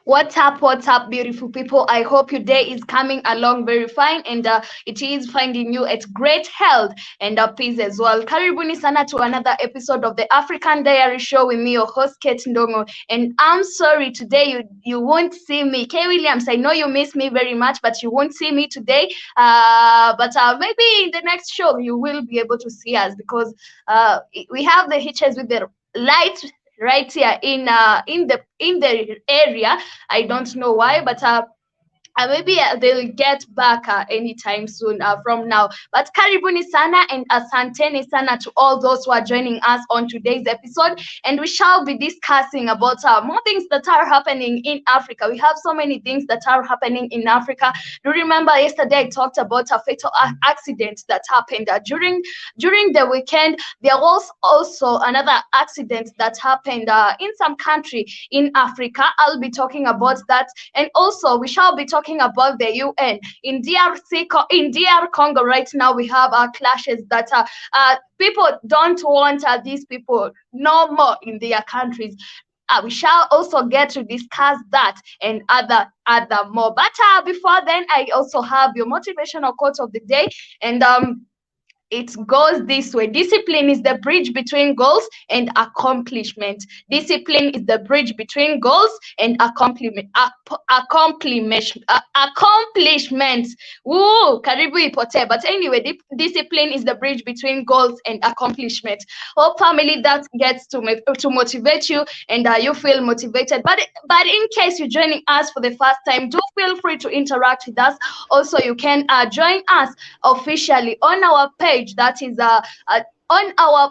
What's up, beautiful people? I hope your day is coming along very fine and it is finding you at great health and peace as well. Karibuni sana to another episode of the African Diary Show with me, your host, Kate Ndongo. And I'm sorry, today you won't see me. Kay Williams, I know you miss me very much, but you won't see me today. But maybe in the next show, you will be able to see us because we have the hitches with the lights right here in the area. I don't know why, but maybe they'll get back anytime soon from now. But karibuni sana and asanteni sana to all those who are joining us on today's episode. And we shall be discussing about more things that are happening in Africa. We have so many things that are happening in Africa. Do you remember yesterday I talked about a fatal accident that happened during the weekend? There was also another accident that happened in some country in Africa. I'll be talking about that, and also we shall be talking about the UN in DR Congo. Right now, we have clashes that people don't want these people no more in their countries. We shall also get to discuss that and other more. But before then, I also have your motivational quote of the day, and it goes this way: discipline is the bridge between goals and accomplishment. Discipline is the bridge between goals and accomplishment. Woo, karibu ipote. But anyway, discipline is the bridge between goals and accomplishment. Hope family that gets to motivate you and you feel motivated. But in case you're joining us for the first time, do feel free to interact with us. Also, you can join us officially on our page, that is on our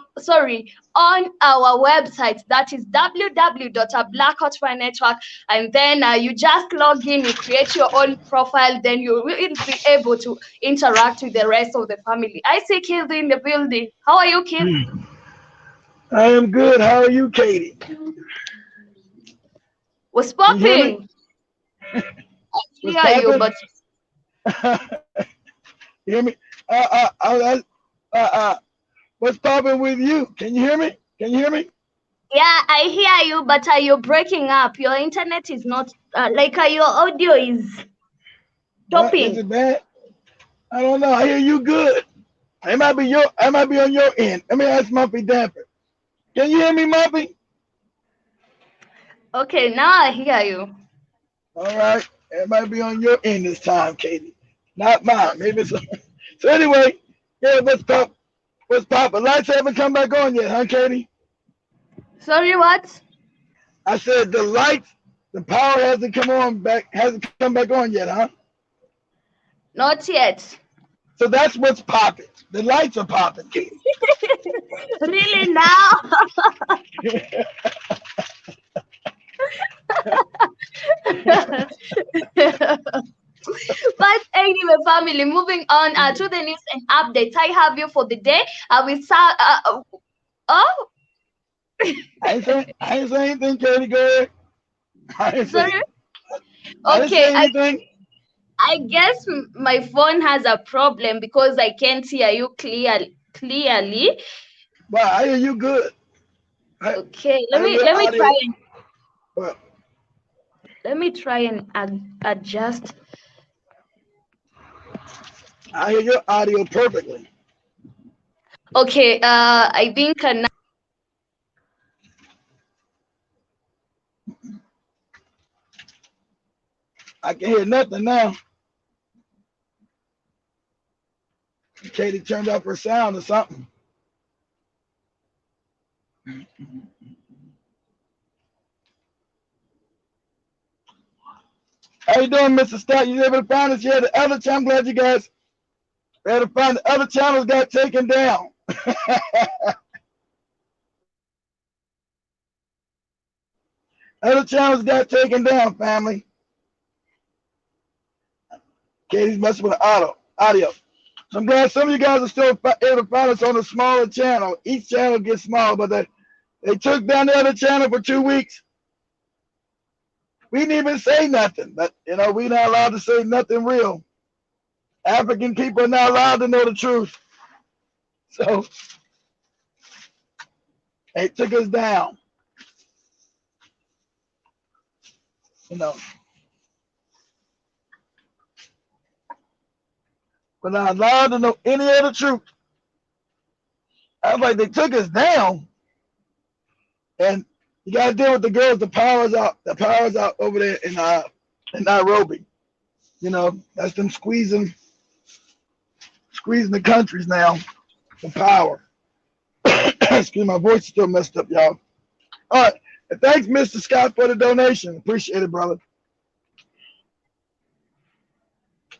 website, that is www.blackoutfirenetwork, and then you just log in, you create your own profile, then you will be able to interact with the rest of the family. I see Kid in the building. How are you, Kid? I am good. How are you, Katie? What's Can you hear me? popping? I What's hear you, popping? but You hear me? What's popping with you? Can you hear me? Can you hear me? yeah, I hear you, but you're breaking up. Your internet is not your audio is What is stopping. it bad? I don't know. I hear you good. It might be on your end. Let me ask Muffy Damper. Can you hear me, Muffy? Okay, now I hear you. All right. It might be on your end this time, Katie. Not mine. Maybe it's so anyway, yeah, what's pop? What's popping? Lights haven't come back on yet, huh, Katie? Sorry, what? I said the power hasn't come back on yet, huh? Not yet. So that's what's popping. The lights are popping, Katie. Really now? But anyway, family, moving on to the news and updates. I have you for the day. We start. Oh, I ain't saying anything, Katie. Go ahead. I ain't sorry. say I didn't Okay, say anything. I guess my phone has a problem because I can't hear you clearly. Well, I hear you good. Okay, let I hear me your let me try audio. and Well, let me try and adjust. I hear your audio perfectly. Okay, I think now. I can hear nothing now. Katie turned off her sound or something. How you doing, Mr. Stott? You able to find us here? The other channel, I'm glad you guys were able to find the other channels got taken down. Other channels got taken down, family. Katie's messing with audio. So I'm glad some of you guys are still able to find us on a smaller channel. Each channel gets smaller, but they took down the other channel for 2 weeks. We didn't even say nothing, but we're not allowed to say nothing real. African people are not allowed to know the truth. So they took us down. you know. But not allowed to know any of the truth. I was like, they took us down, and you got to deal with the girls. The power's out. The power's out over there in Nairobi. You know, that's them squeezing the countries now. The power. Excuse me, my voice is still messed up, y'all. All right. And thanks, Mr. Scott, for the donation. Appreciate it, brother.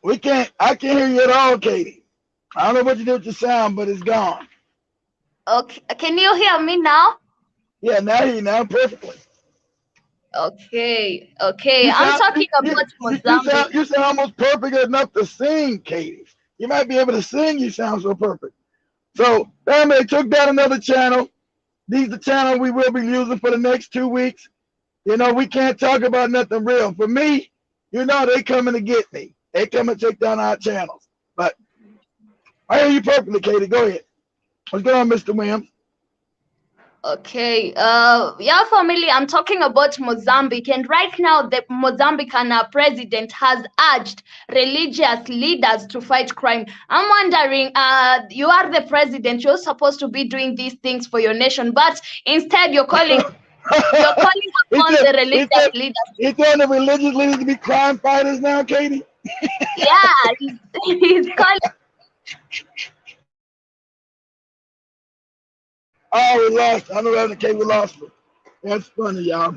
I can't hear you at all, Katie. I don't know what you did with your sound, but it's gone. Okay, can you hear me now? Yeah, now I hear you now perfectly. Okay, I'm talking about Mozambique. You sound almost perfect enough to sing, Katie. You might be able to sing, you sound so perfect. So, family, took down another channel. These are the channel we will be using for the next 2 weeks. You know, we can't talk about nothing real. For me, you know, they coming to get me. They come and take down our channels. But I hear you perfectly, Katie. Go ahead. What's going on, Mr. Williams? Okay, yeah, family, I'm talking about Mozambique, and right now the Mozambican president has urged religious leaders to fight crime. I'm wondering, you are the president, you're supposed to be doing these things for your nation, but instead you're calling upon the religious leaders. He's telling the religious leaders to be crime fighters now, Katie? Yeah, he's calling. Oh, we lost. I know that, Katie, we lost her. That's funny, y'all.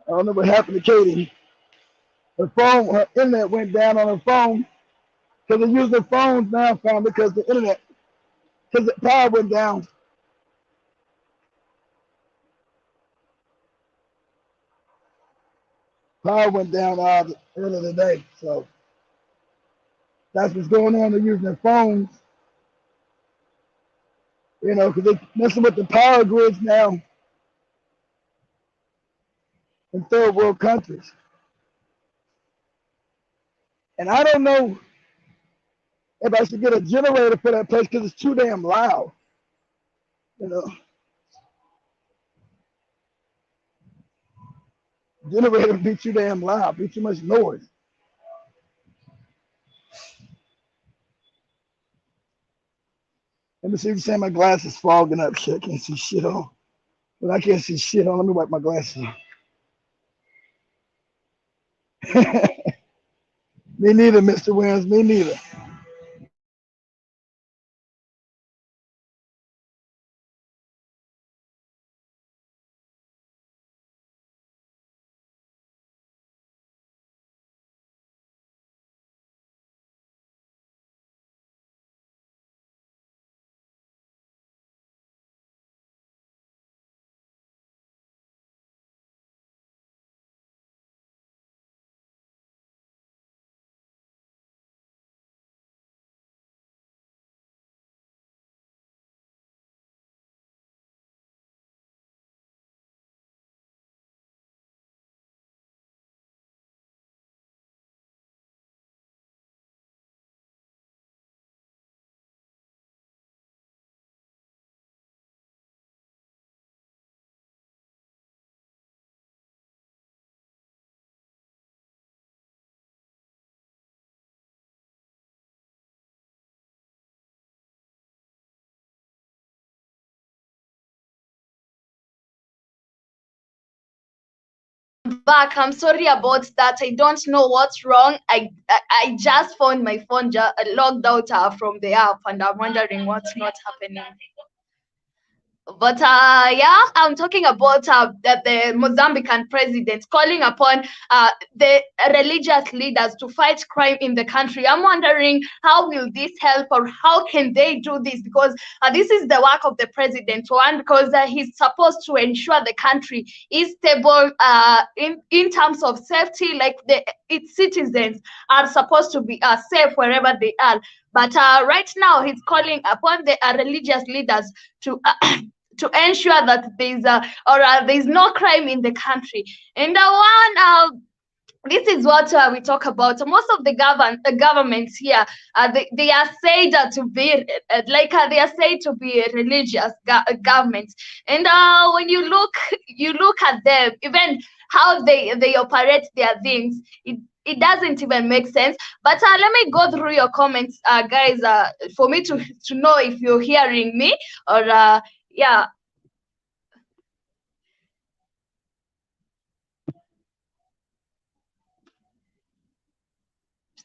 I don't know what happened to Katie. Her internet went down on her phone because they use their phones now, found because the internet, because the power went down. Power went down earlier today, so that's what's going on. They're using their phones, you know, because they're messing with the power grids now in third world countries. And I don't know if I should get a generator for that place because it's too damn loud. You know, generator would be too damn loud, be too much noise. Let me see if you're saying my glasses fogging up. Shit, I can't see shit on. Well, I can't see shit on. Let me wipe my glasses. Me neither, Mr. Williams. Me neither. Back. I'm sorry about that. I don't know what's wrong. I just found my phone logged out from the app, and I'm wondering what's not happening. But yeah, I'm talking about the Mozambican president calling upon the religious leaders to fight crime in the country. I'm wondering how will this help, or how can they do this? Because this is the work of the president, one, because he's supposed to ensure the country is stable in terms of safety, like its citizens are supposed to be safe wherever they are. But right now, he's calling upon the religious leaders to to ensure that there's no crime in the country. And one this is what we talk about. Most of the governments here, they are said to be they are said to be religious governments, and when you look at them, even how they operate their things, it doesn't even make sense. But let me go through your comments, guys, for me to know if you're hearing me or yeah.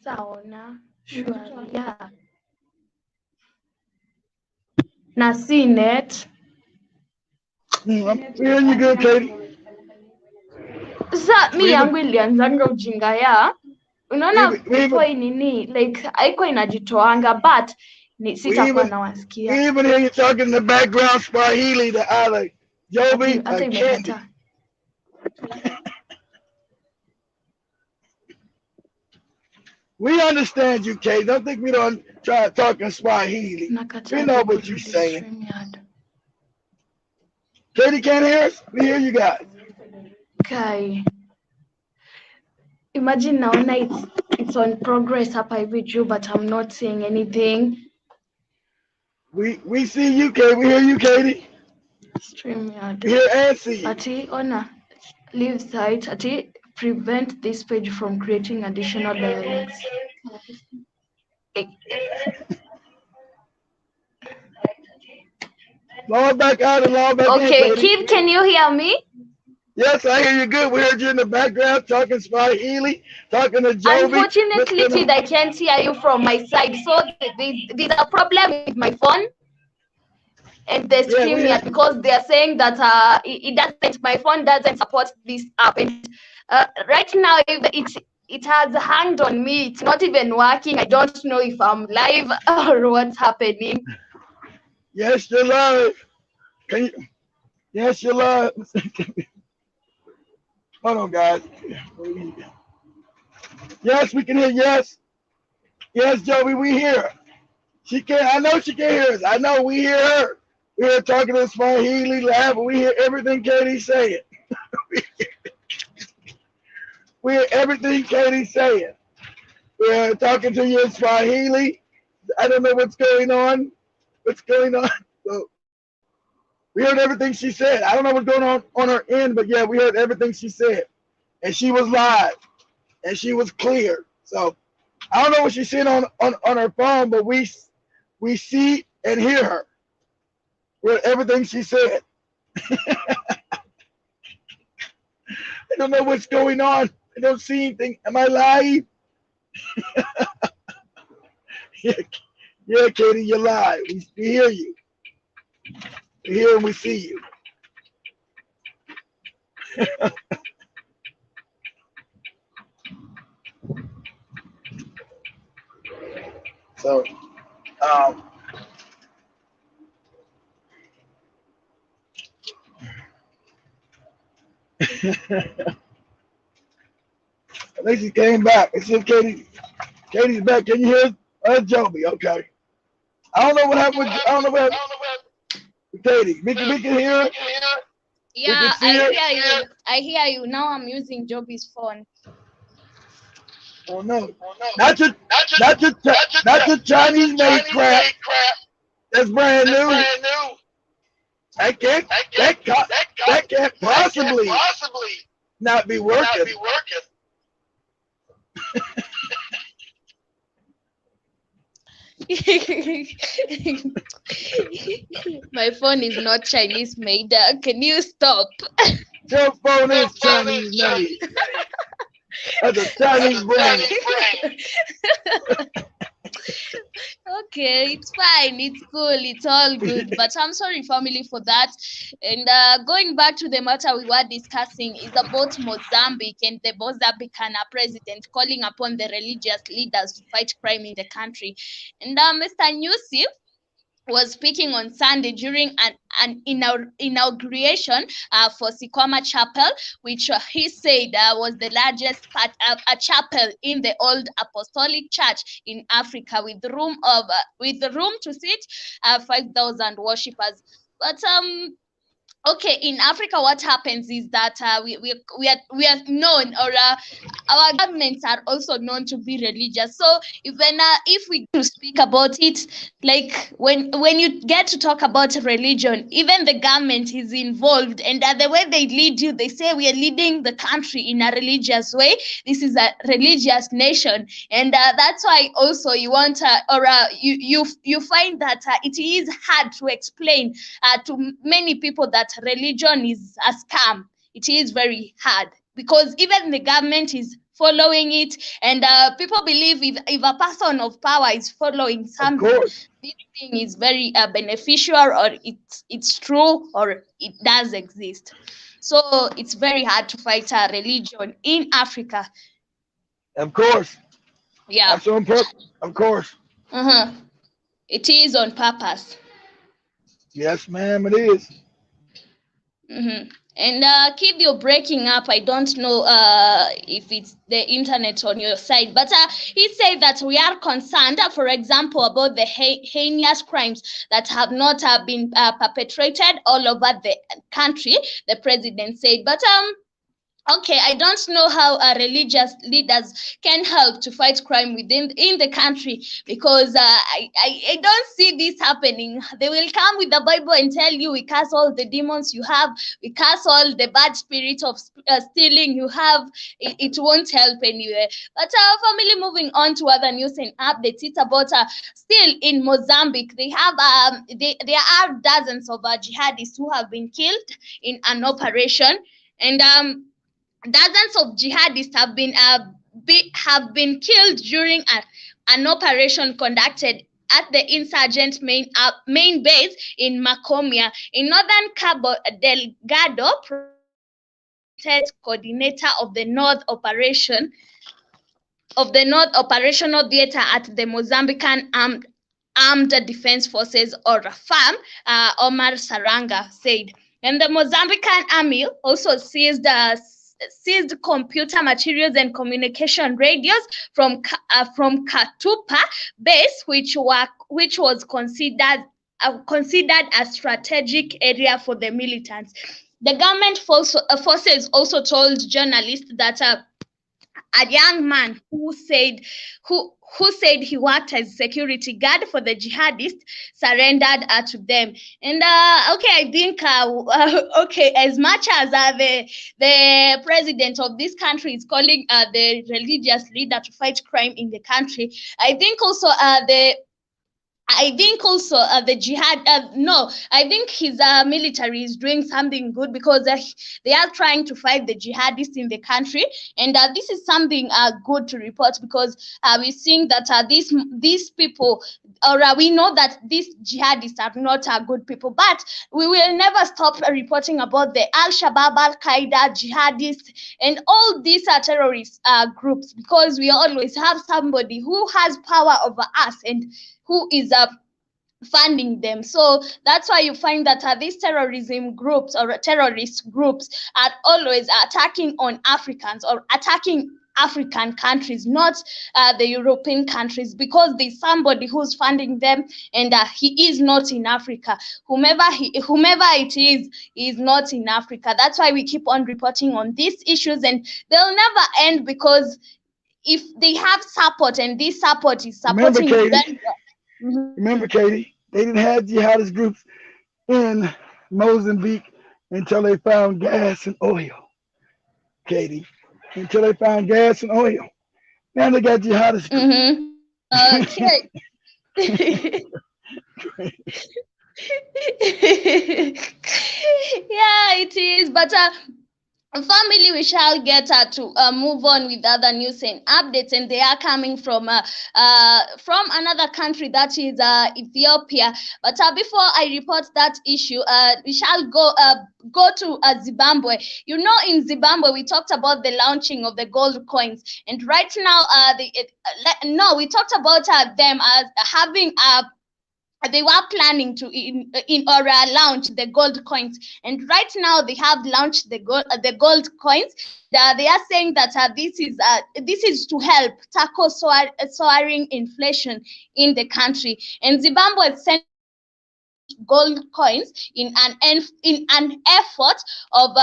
Sauna, surely, yeah. Na CNET. I'm hearing you good, Katie. Sasa mi yangu ilianzanga ujinga ya unaona before nini like haikuwa inajitoanga but sitakuwa nawasikia. We even hear you talking in the background Swahili to either Joby or Candy. We understand you, Kate. Don't think we don't try to talk in Swahili. We know what you're saying. Katie can't hear us? We hear you guys. Okay. Imagine naona it's on progress hapa hivi juu, but I'm not saying anything. We see you, Katie. We hear you, Katie. StreamYard. We hear and see you. Ati ona leave site. Ati prevent this page from creating additional links. Log back out and log back in. Okay, Keith, can you hear me? Yes, I hear you good. We heard you in the background talking Swahili, talking to Joby. Unfortunately, I can't hear you from my side. So there's a problem with my phone and the StreamYard because they are saying that it doesn't. My phone doesn't support this app. And right now, it has hanged on me. It's not even working. I don't know if I'm live or what's happening. Yes, you're live. Can you? Yes, you're live. Hold on, guys. Yes, we can hear. Yes, Joby, we hear her. She can't. I know she can't hear us. I know we hear her. We hear talking in Swahili, laughing. We hear everything Katie's saying. We hear everything Katie's saying. We're talking to you in Swahili. I don't know what's going on. So we heard everything she said. I don't know what's going on her end, but yeah, we heard everything she said. And she was live. And she was clear. So I don't know what she's saying on her phone, but we see and hear her with everything she said. I don't know what's going on. I don't see anything. Am I live? Yeah, Katie, you're live. We hear you. We hear and we see you. So, I think she came back. It says Katie's back. Can you hear us? Joby, okay. I don't know what happened. I don't know what happened with Katie. We can hear her. Yeah, I hear you. I hear you. Now I'm using Joby's phone. Oh no! Not your Chinese made crap. That's brand new. That can't possibly not be working. My phone is not Chinese made. Can you stop? Your phone is Chinese made. That's a Chinese brand. Okay, it's fine. It's cool. It's all good. But I'm sorry, family, for that. And going back to the matter we were discussing is about Mozambique and the Mozambican president calling upon the religious leaders to fight crime in the country. And Mr. Nyusi was speaking on Sunday during an inauguration for Sikwama Chapel, which he said was the largest a chapel in the old apostolic church in Africa, with room to sit 5,000 worshippers. But okay, in Africa, what happens is that we are known, or our governments are also known to be religious. So even if we to speak about it, like when you get to talk about religion, even the government is involved, and the way they lead you, they say we are leading the country in a religious way. This is a religious nation, and that's why also you want you find that it is hard to explain to many people that religion is a scam. It is very hard because even the government is following it, and people believe if a person of power is following Of something, course. this thing is very beneficial, or it's true, or it does exist. So it's very hard to fight a religion in Africa. Of course. Yeah. That's on purpose. Of course. Uh-huh. It is on purpose. Yes, ma'am, it is. Mm-hmm. And Kid, you're breaking up. I don't know if it's the internet on your side, but he said that we are concerned, for example, about the heinous crimes that have not been perpetrated all over the country, the president said. But okay, I don't know how religious leaders can help to fight crime within in the country, because I don't see this happening. They will come with the Bible and tell you, we cast all the demons you have, we cast all the bad spirit of stealing you have. It won't help anyway. But family, moving on to other news and updates. It's about still in Mozambique. They have there are dozens of jihadists who have been killed in an operation, and dozens of jihadists have been killed during an operation conducted at the insurgent main base in Macomia in northern Cabo Delgado. Coordinator of the North Operational Theater at the Mozambican Armed Defense Forces, or FAM, Omar Saranga said. And the Mozambican army also seized computer materials and communication radios from Katupa base, which was considered a strategic area for the militants. The government forces also told journalists that a young man who said he worked as security guard for the jihadists surrendered to them. And okay, I think okay, as much as the president of this country is calling the religious leader to fight crime in the country, I think also the jihad. No, I think his military is doing something good, because they are trying to fight the jihadists in the country, and this is something good to report, because we're seeing that these people, or we know that these jihadists are not good people, but we will never stop reporting about the Al-Shabaab, Al-Qaeda, jihadists, and all these terrorist groups, because we always have somebody who has power over us and who is funding them. So that's why you find that these terrorism groups or terrorist groups are always attacking on Africans or attacking African countries, not the European countries, because there's somebody who's funding them, and he is not in Africa. Whomever it is not in Africa. That's why we keep on reporting on these issues, and they'll never end, because if they have support, and this support is supporting them. Remember, Katie, they didn't have jihadist groups in Mozambique until they found gas and oil. Katie, until they found gas and oil. Now they got jihadist groups. Okay. Yeah, it is. But family, we shall get to move on with other news and updates, and they are coming from another country, that is Ethiopia. But before I report that issue, we shall go to Zimbabwe. You know, in Zimbabwe, we talked about the launching of the gold coins, and right now, we talked about them as having they were planning to launch the gold coins, and right now they have launched the gold coins. They are saying that this is to help tackle soaring inflation in the country, and Zimbabwe sent gold coins in an effort of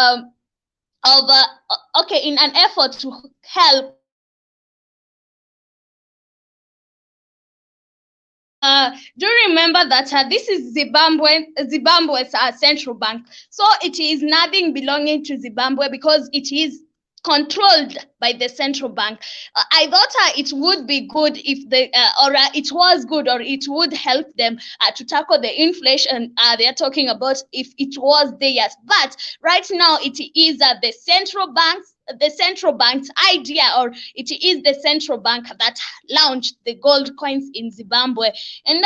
of okay, in an effort to help do remember that this is Zimbabwe's central bank, so it is nothing belonging to Zimbabwe because it is controlled by the central bank. I thought it would be good if it was good, or it would help them to tackle the inflation they are talking about if it was theirs. But right now it is the central bank's idea, or it is the central bank that launched the gold coins in Zimbabwe. And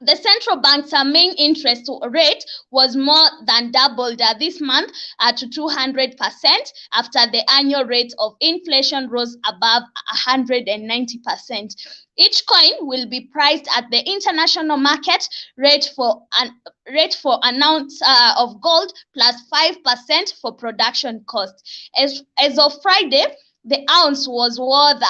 the central bank's main interest rate was more than doubled this month to 200% after the annual rate of inflation rose above 190%. Each coin will be priced at the international market rate for an ounce of gold plus 5% for production costs. As of Friday, the ounce was worth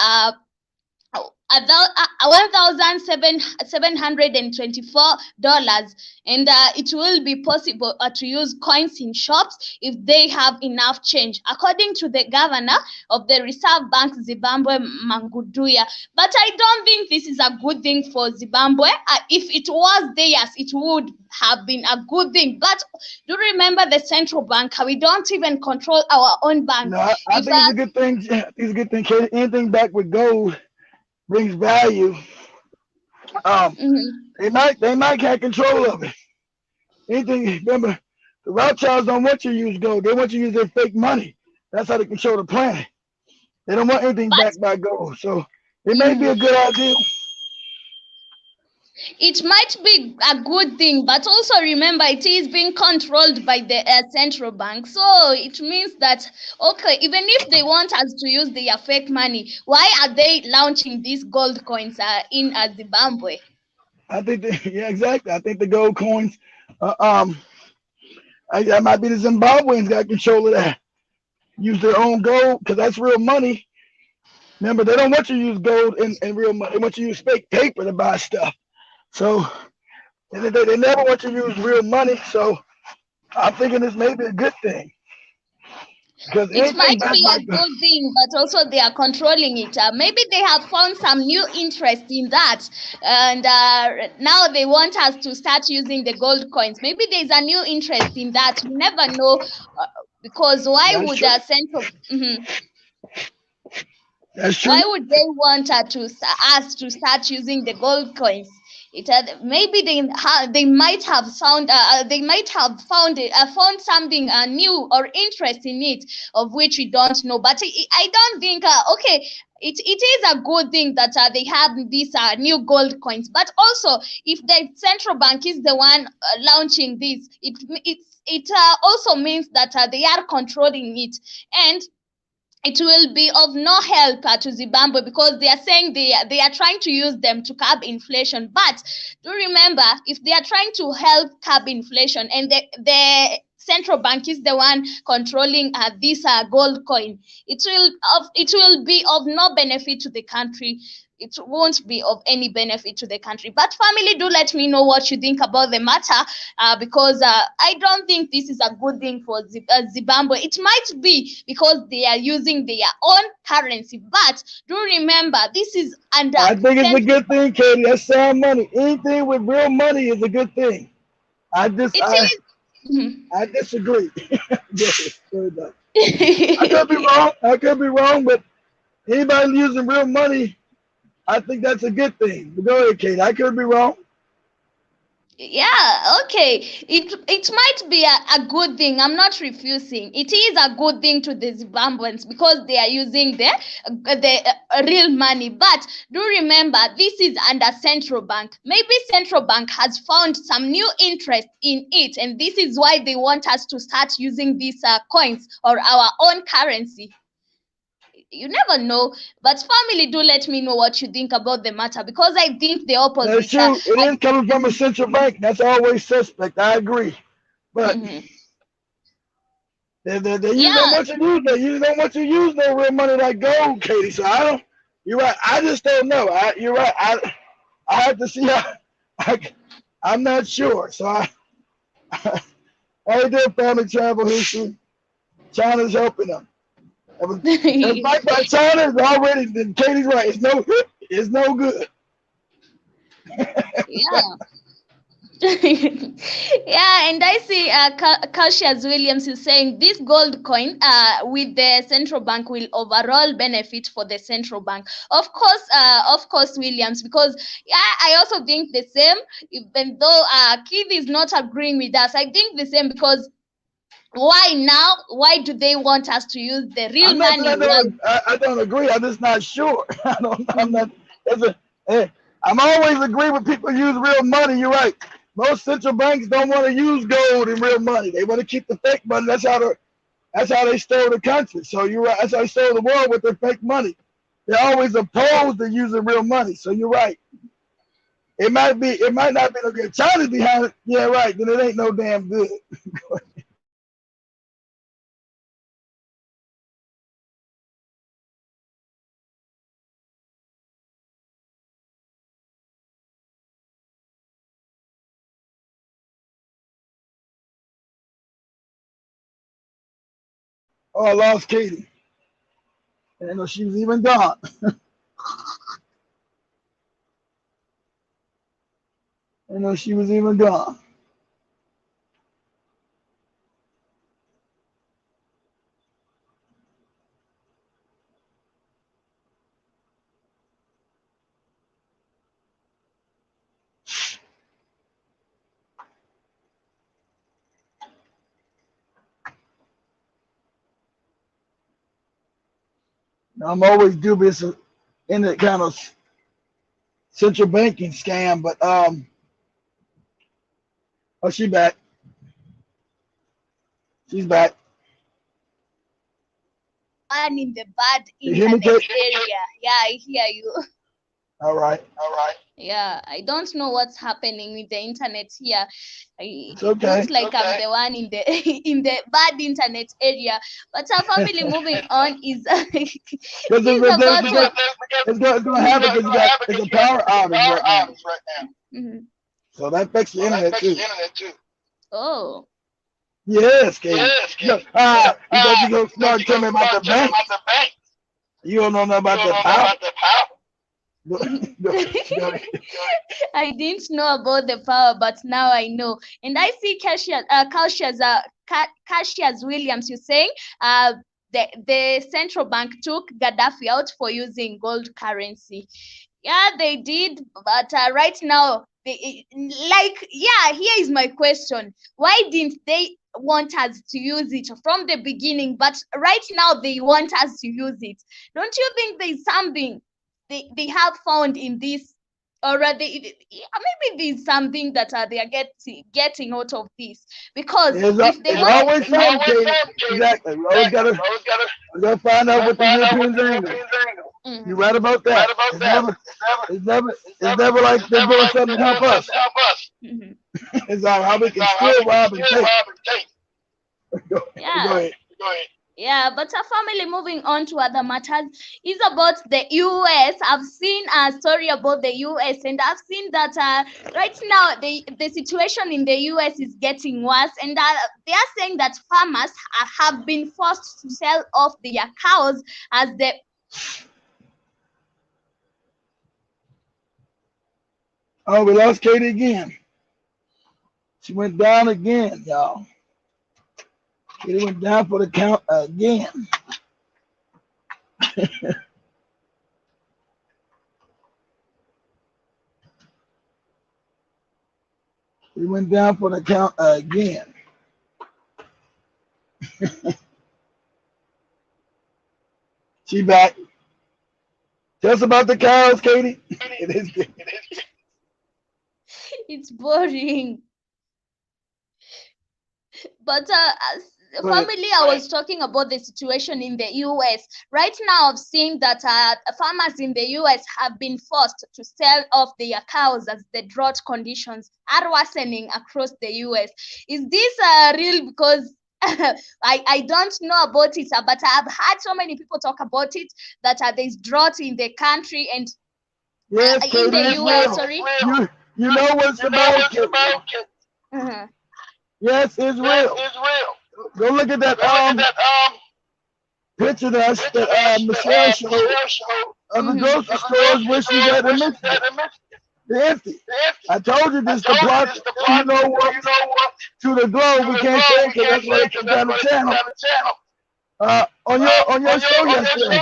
$1,724, and it will be possible to use coins in shops if they have enough change, according to the governor of the Reserve Bank, Zimbabwe, Manguduya. But I don't think this is a good thing for Zimbabwe. If it was theirs, it would have been a good thing. But do remember the central bank, we don't even control our own bank. No, I think it's a good thing. It's a good thing. Anything back with gold brings value. They might have control of it. Anything, remember, the Rothschilds don't want you to use gold. They want you to use their fake money. That's how they control the planet. They don't want anything backed by gold. So it may be a good idea. It might be a good thing, but also remember it is being controlled by the central bank. So it means that, okay, even if they want us to use their fake money, why are they launching these gold coins in Zimbabwe? I think, yeah, exactly. I think the gold coins, that might be the Zimbabweans got control of that. Use their own gold because that's real money. Remember, they don't want you to use gold and real money. They want you to use fake paper to buy stuff. So they never want you to use real money. So I'm thinking this may be a good thing. It might be a good thing, but also they are controlling it. Maybe they have found some new interest in that, and now they want us to start using the gold coins. Maybe there's a new interest in that. You never know, because why That's would true. central? That's true. Why would they want us to start using the gold coins? Maybe they might have found something new or interest in it, of which we don't know. But I don't think okay. It is a good thing that they have these new gold coins. But also, if the central bank is the one launching this, it also means that they are controlling it, and it will be of no help to Zimbabwe, because they are saying they are trying to use them to curb inflation. But do remember, if they are trying to help curb inflation and the central bank is the one controlling this gold coin, it will be of no benefit to the country. It won't be of any benefit to the country. But family, do let me know what you think about the matter, because I don't think this is a good thing for Zimbabwe. It might be because they are using their own currency, but do remember, this is under. I think it's a good thing, Katie. That's sound money. Anything with real money is a good thing. I disagree. I could be wrong, but anybody using real money, I think that's a good thing. But go ahead, Kate. I could be wrong. Yeah, okay. It might be a good thing. I'm not refusing. It is a good thing to the Zimbabweans because they are using the real money. But do remember, this is under central bank. Maybe central bank has found some new interest in it, and this is why they want us to start using these coins or our own currency. You never know. But family, do let me know what you think about the matter, because I think the opposite. That's true. It is coming from a central bank. That's always suspect. I agree. But they don't want you to use that. You don't want you to use no real money like gold, Katie. So I don't. You're right. I just don't know. You're right. I have to see how. I'm not sure. So I did family travel history. China's helping them. And fight by China is already. Then Katie's right. It's no good. Yeah. Yeah, and I see Cassius Williams is saying this gold coin with the central bank will overall benefit for the central bank. Of course, Williams, because yeah, I also think the same. Even though Keith is not agreeing with us, I think the same because why now? Why do they want us to use the real money? I don't agree. I'm just not sure. I'm not. I'm always agree with people use real money. You're right. Most central banks don't want to use gold and real money. They want to keep the fake money. That's how they stole the country. So you're right. That's how they stole the world with their fake money. They're always opposed to using real money. So you're right. It might not be no good. China's behind it. Yeah, right. Then it ain't no damn good. Oh, I lost Katie. I didn't know she was even gone. I didn't know she was even gone. I'm always dubious in that kind of central banking scam, but oh, she back. She's back. One in the bad internet area. Yeah, I hear you. All right. Yeah, I don't know what's happening with the internet here. It's okay. It looks like I'm the one in the in the bad internet area. But our family moving on is it's going to happen because it's a power outage right now. So that affects the internet too. Oh. Yes, Katie. Because you go start telling me about the bank. You don't know nothing about the power. I didn't know about the power, but now I know. And I see Cassius Williams, you're saying the central bank took Gaddafi out for using gold currency. Yeah, they did, but right now, here is my question. Why didn't they want us to use it from the beginning, but right now they want us to use it? Don't you think there's something they have found in this, or maybe there's something that they are getting out of this? Because if they want, always something. Exactly. We always gotta find out what the Europeans are. You're right about that. It's never like they're doing something to help us. It's like how we can steal, rob, and take. Go ahead. Yeah, but our family moving on to other matters is about the US. I've seen a story about the US, and I've seen that right now the situation in the US is getting worse, and they are saying that farmers have been forced to sell off their cows as the Oh, we lost Katie again. She went down again, y'all. Katie went down for the count again. She went down for the count again. She back. Tell us about the cows, Katie. It is good. It's boring. But family, I was talking about the situation in the US. Right now, I've seen that farmers in the US have been forced to sell off their cows as the drought conditions are worsening across the US. Is this real? Because I don't know about it, but I've heard so many people talk about it, that there's drought in the country and yes, in the US. Sorry, you know what's about it. Yes, it's real. Go look at that picture that Michelle showed of the grocery stores where she's at in Michigan. They're empty. I told you this is the part where you know what to the globe. We can't say it because that's why they took down the channel. On your show yesterday,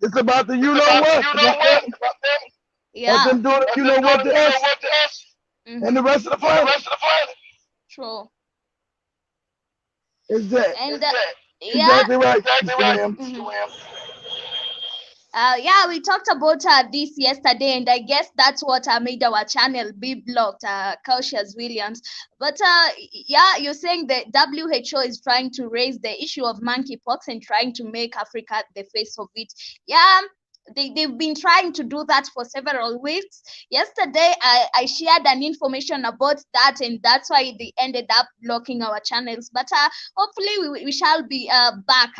it's about the you know what. Yeah. Let them do it. You know what to us and the rest of the planet. True. Is that? And Exactly yeah. right. Yeah, we talked about this yesterday, and I guess that's what made our channel be blocked, Cautious Williams. But yeah, you're saying the WHO is trying to raise the issue of monkeypox and trying to make Africa the face of it. Yeah, they've been trying to do that for several weeks. Yesterday, I shared an information about that, and that's why they ended up blocking our channels. But hopefully we shall be back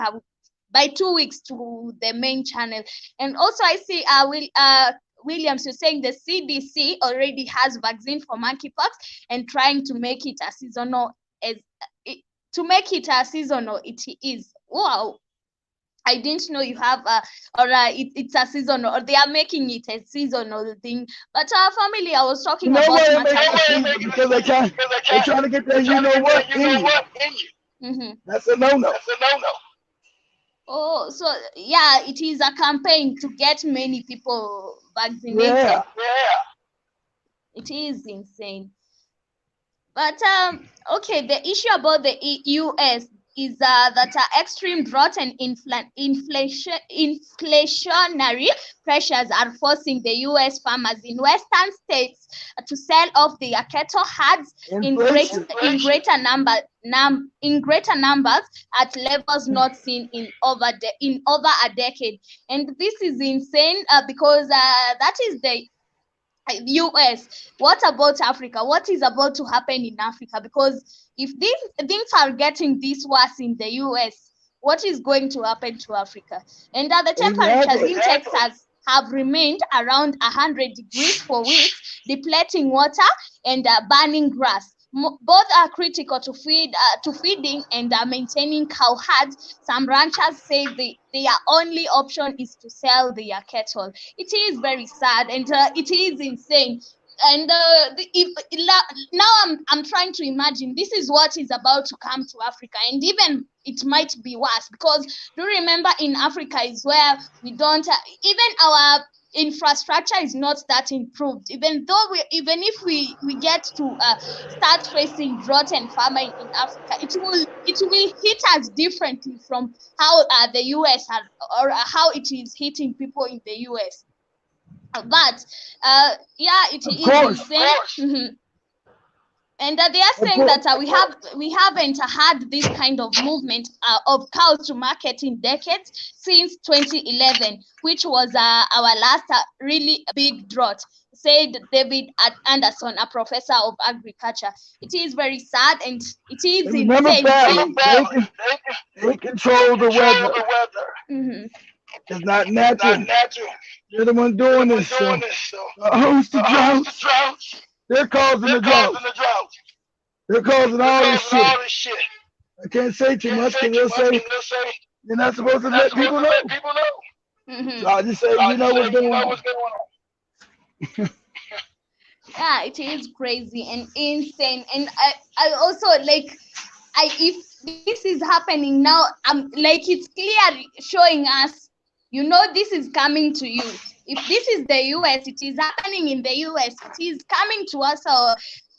by 2 weeks to the main channel. And also I see Williams, you're saying the CDC already has vaccine for monkeypox and trying to make it a seasonal it is. Wow. I didn't know you have it's a seasonal, or they are making it a seasonal thing. But our family, I was talking about because they're trying to get that you know what in you. That's a no-no. Oh, so yeah, it is a campaign to get many people vaccinated. Yeah. It is insane. But okay, the issue about the US is that extreme drought and inflationary pressures are forcing the US farmers in western states to sell off their cattle herds in greater numbers at levels not seen in over a decade. And this is insane because that is the US. What about Africa? What is about to happen in Africa? Because if these things are getting this worse in the US, what is going to happen to Africa? And the temperatures in Texas have remained around 100 degrees for weeks, depleting water and burning grass. Both are critical to feeding and maintaining cow herds. Some ranchers say their only option is to sell their cattle. It is very sad, and it is insane. And now I'm trying to imagine this is what is about to come to Africa, and even it might be worse, because do you remember in Africa is where we don't even our infrastructure is not that improved. Even if we get to start facing drought and famine in Africa, it will hit us differently from how the US or how it is hitting people in the US. But yeah, it is insane. And they are saying that we haven't had this kind of movement of cows to market in decades since 2011, which was our last really big drought, said David Anderson, a professor of agriculture. It is very sad, and it is insane. They control the weather. It's not natural. They're the one doing this. So host the droughts. They're causing the drought. They're causing all this shit. I can't say too much because they'll say you're not supposed to let people know. So I'll just say you know what's going on. Yeah, it is crazy and insane. And I also if this is happening now, like it's clear showing us, you know, this is coming to you. If this is the US, it is happening in the US. It is coming to us,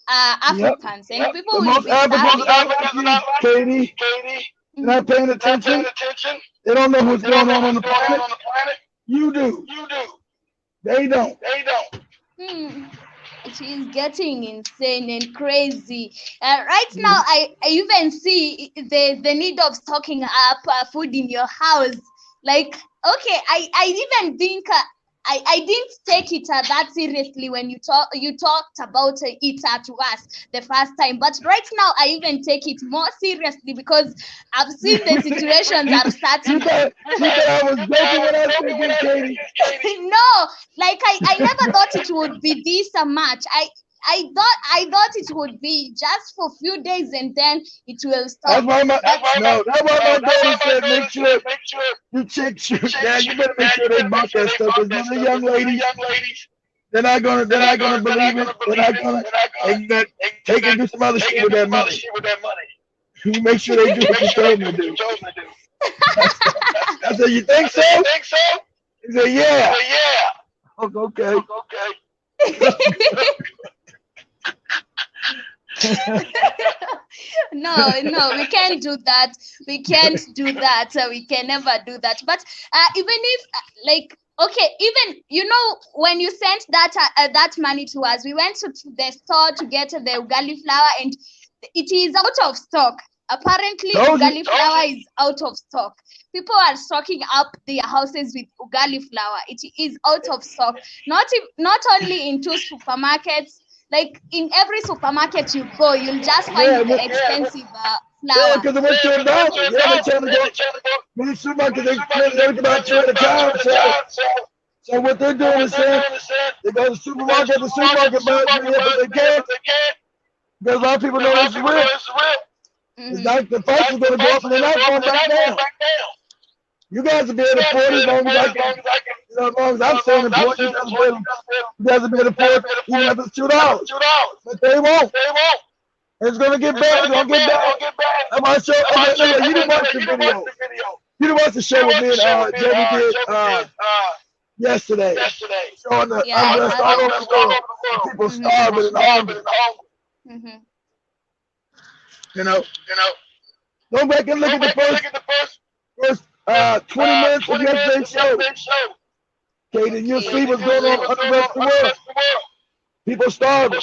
Africans, and people will be Africans, Katie, not paying attention. They don't know what's going on the planet. You do. They don't. It is getting insane and crazy. Right now, I even see the need of stocking up food in your house. Like, okay, I even think I didn't take it that seriously when you talked about it to us the first time, but right now I even take it more seriously because I've seen the situations are starting. You thought I was joking when I said this, Katie? No, like I never thought it would be this much. I thought it would be just for a few days and then it will stop. That's why my daughter said, make sure you check your dad. You better make sure they bought that stuff because these young ladies, they're not gonna believe it. They're not gonna take and do some other shit with that money. You make sure they do what you told them to do. I said, you think so? He said, yeah. Okay. No, we can't do that. We can't do that. We can never do that. But even if okay, even when you sent that money to us, we went to the store to get the ugali flour and it is out of stock. Apparently, ugali flour is out of stock. People are stocking up their houses with ugali flour. It is out of stock. Not only in two supermarkets. Like in every supermarket you go, you'll just find the expensive flour. Yeah, because it went to $1. Yeah, they're trying to go. Many supermarkets, they about two at a time. So what they're doing is saying they go to the supermarket, buy it, but they can't. Because a lot of people know it's real. It's not, the price is going to go up and they're not going back down. You guys will be able to afford it as long as I can. As long as I'm saying afford, you guys will be able to afford even if it's $2. But they won't. It's going to get bad. It's going to get bad. I'm going to show. You didn't watch the video. You didn't watch the show with me and Jamie did yesterday. Showing the unrest all over the world. People starving and hungry. Go back and look at the first 20 minutes of yesterday's show. Okay, then you'll see what's going on the rest of the world. People starving.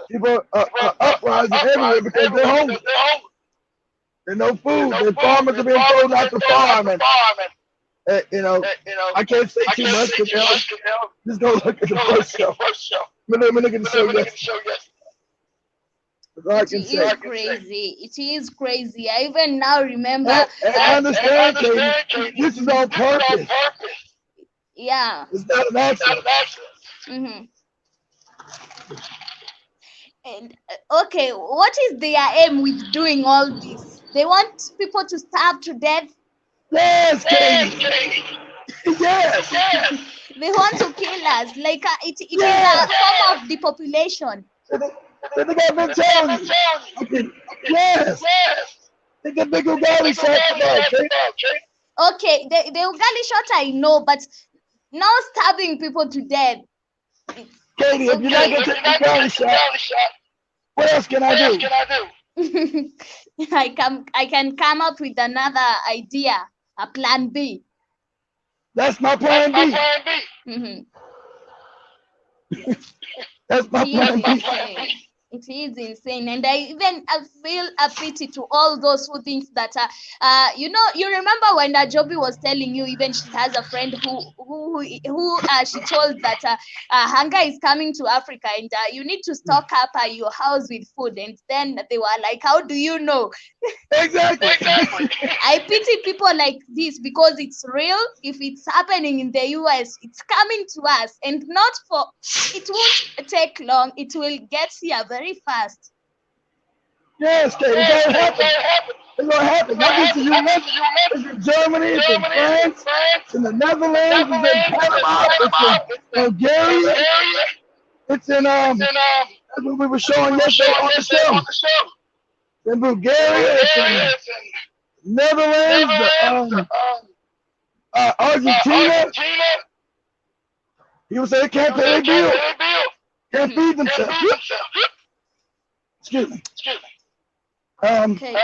People are uprising everywhere because they're hungry. There's no food. The farmers are being told not to farm. And, I can't say too much because just go look at the first show. Let me look at the show yesterday. It is crazy. It is crazy. I even now remember. I understand, Katie. This is on purpose. Yeah. It's not an accident. And okay, what is their aim with doing all this? They want people to starve to death. Yes, Katie. Yes. They want to kill us. Like it is a form of depopulation. I think I've been telling you. Yes. Think the big ugali shot tonight, okay, the ugali shot I know, but now stabbing people to death. Katie, if you're not gonna take the ugali shot, what else can I do? I can come up with another idea, a plan B. That's my plan B. That's my plan B. It is insane, and I feel a pity to all those who think that you remember when Joby was telling you, even she has a friend who she told that hunger is coming to Africa and you need to stock up your house with food, and then they were like, how do you know? Exactly. I pity people like this because it's real. If it's happening in the US, it's coming to us, and it won't take long. It will get here very fast. Yes, Kate, it's gonna happen. It's gonna happen. Not just in the US, it's in Germany, it's in France, it's in the Netherlands, it's in Panama, it's in Bulgaria, it's in that's what we were showing yesterday on the show. In Bulgaria, it's in Netherlands, Argentina. People say they can't pay their bill, can't feed themselves. Excuse me. Okay.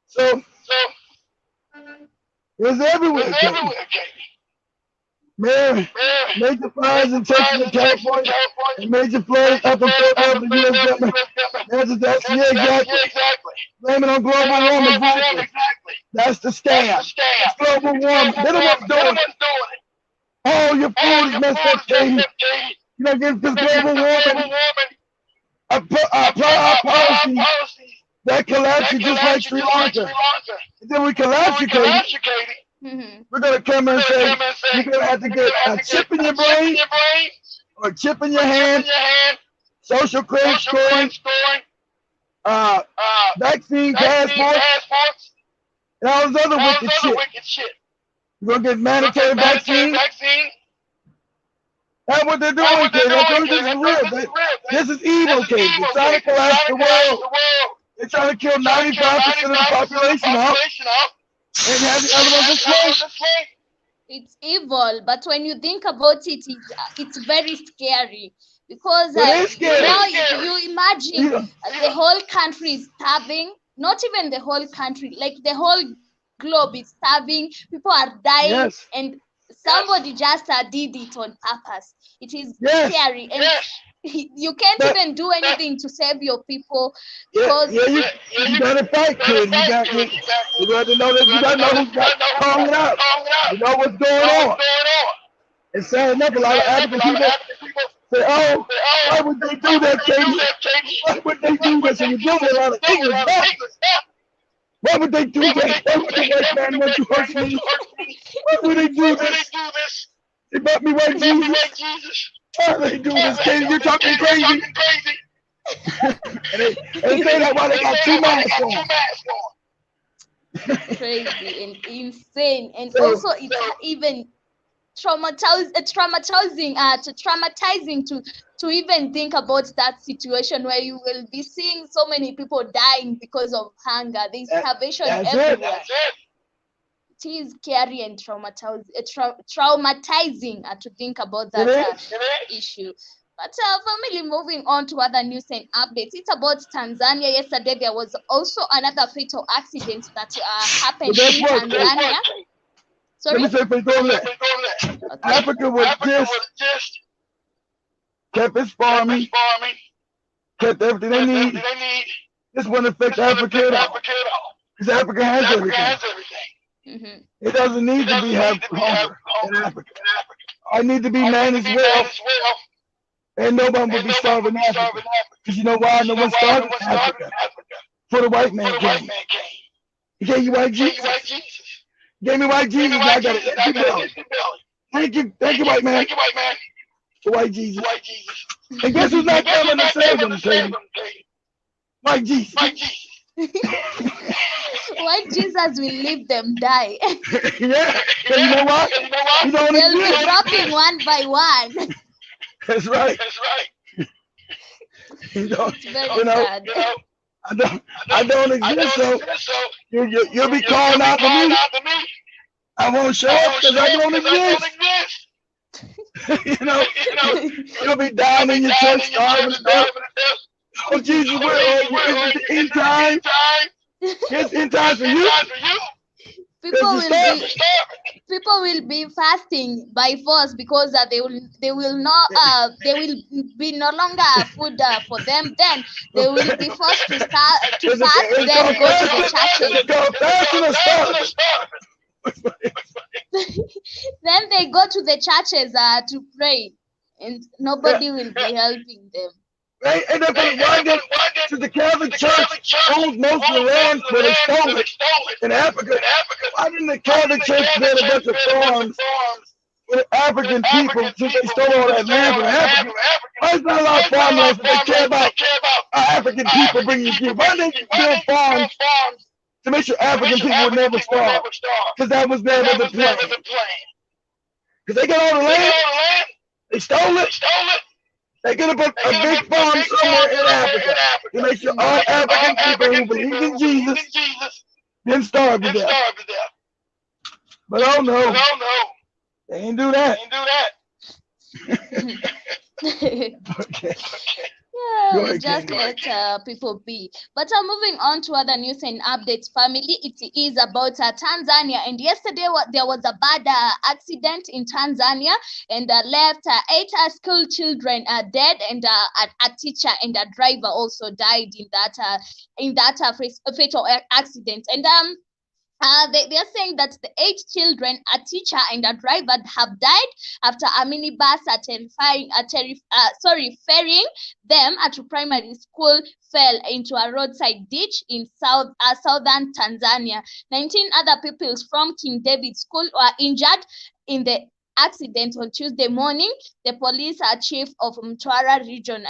So it's everywhere. Major fires in Texas and California, and major floods up in Philadelphia, the U.S. government. Yeah, exactly. Blame it on global warming. Exactly. That's the scam. It's global warming. They're the ones doing it. All your food is messed up, Katie. You know, get this global warming. Apply our policies that collapse you just like Sri Lanka. And then we collapse you, Katie. We're going to come in and say, you're going to have to get a chip in your brain or a chip in your hand social credit scoring, uh, vaccine passports, and all this other wicked shit. You're gonna get mandatory vaccine. That's what they're doing, kids. I'm telling you, this is real. This is evil, kids. They're trying to collapse the world. They're trying to kill 95% of the population off and have the other ones enslaved. It's evil, but when you think about it, it's very scary. Because now you imagine the whole country is starving. Not even the whole country, like the whole globe is starving. People are dying, and somebody just did it on purpose. It is scary, and you can't even do anything to save your people. Because you gotta fight, kid. You got to know that. You gotta know who's got calling out. You know what's going on. And sad enough, a lot of African people say, "Oh, why would they do that, Katie? Why would they do this?" And you're doing a lot of ignorant stuff. Why would they do that? Why would the white man want to hurt me? Why would they do this? They brought me white Jesus. Why would they do this, Katie? You're talking crazy. and they say that while they got 2 masks on. Crazy and insane, and also it's even traumatizing to even think about that situation where you will be seeing so many people dying because of hunger. There's starvation everywhere. It is scary and traumatizing to think about that issue. But family, moving on to other news and updates. It's about Tanzania. Yesterday there was also another fatal accident that happened in Tanzania. Sorry? Let me say that. Africa was just kept its farming, kept everything they need. This wouldn't affect Africa at all. Because Africa has everything. It doesn't need to be have hunger in Africa. I need to be man as well. And nobody would be starving in Africa. Because you know why? No one starved in Africa. For the white man came. He gave you white Jesus. Gave me white Jesus, and I got an empty belly. Thank you, white man. For white Jesus. And guess who's not coming to save them, Katie? White Jesus. White Jesus will leave them die. Yeah, and you know what? You don't They'll be dropping one by one. That's right. It's very sad. I don't exist, so you'll be calling out to me. I won't show up because I don't exist. You'll be down in your church starving to death. Oh, Jesus, is it the end time? It's end time for you. People will be fasting by force because they will be no longer food for them. Then they will be forced to fast. Then go to the churches. Then they go to the churches to pray, and nobody will be helping them. Right? And then why did the Catholic Church owns most of the land where they stole it in Africa? Why didn't the Catholic Church build a bunch of farms for African people since they stole all that land from Africa? Why is not a lot of farmlands that they care about African people bringing you? Why didn't they build farms to make sure African people would never starve? Because that was never the plan. Because they got all the land, they stole it. They're going to put a big farm somewhere in Africa to make sure all African people who believe in Jesus didn't starve to death. But oh no, they ain't do that. Okay. Yeah, we just let people be. But moving on to other news and updates, family, it is about Tanzania. And yesterday there was a bad accident in Tanzania, and left 8 school children dead, and a teacher and a driver also died in that fatal accident. And they are saying that the 8 children, a teacher and a driver, have died after a minibus ferrying them to primary school fell into a roadside ditch in southern Tanzania. 19 other pupils from King David School were injured in the accident on Tuesday morning, the police chief of Mtwara region,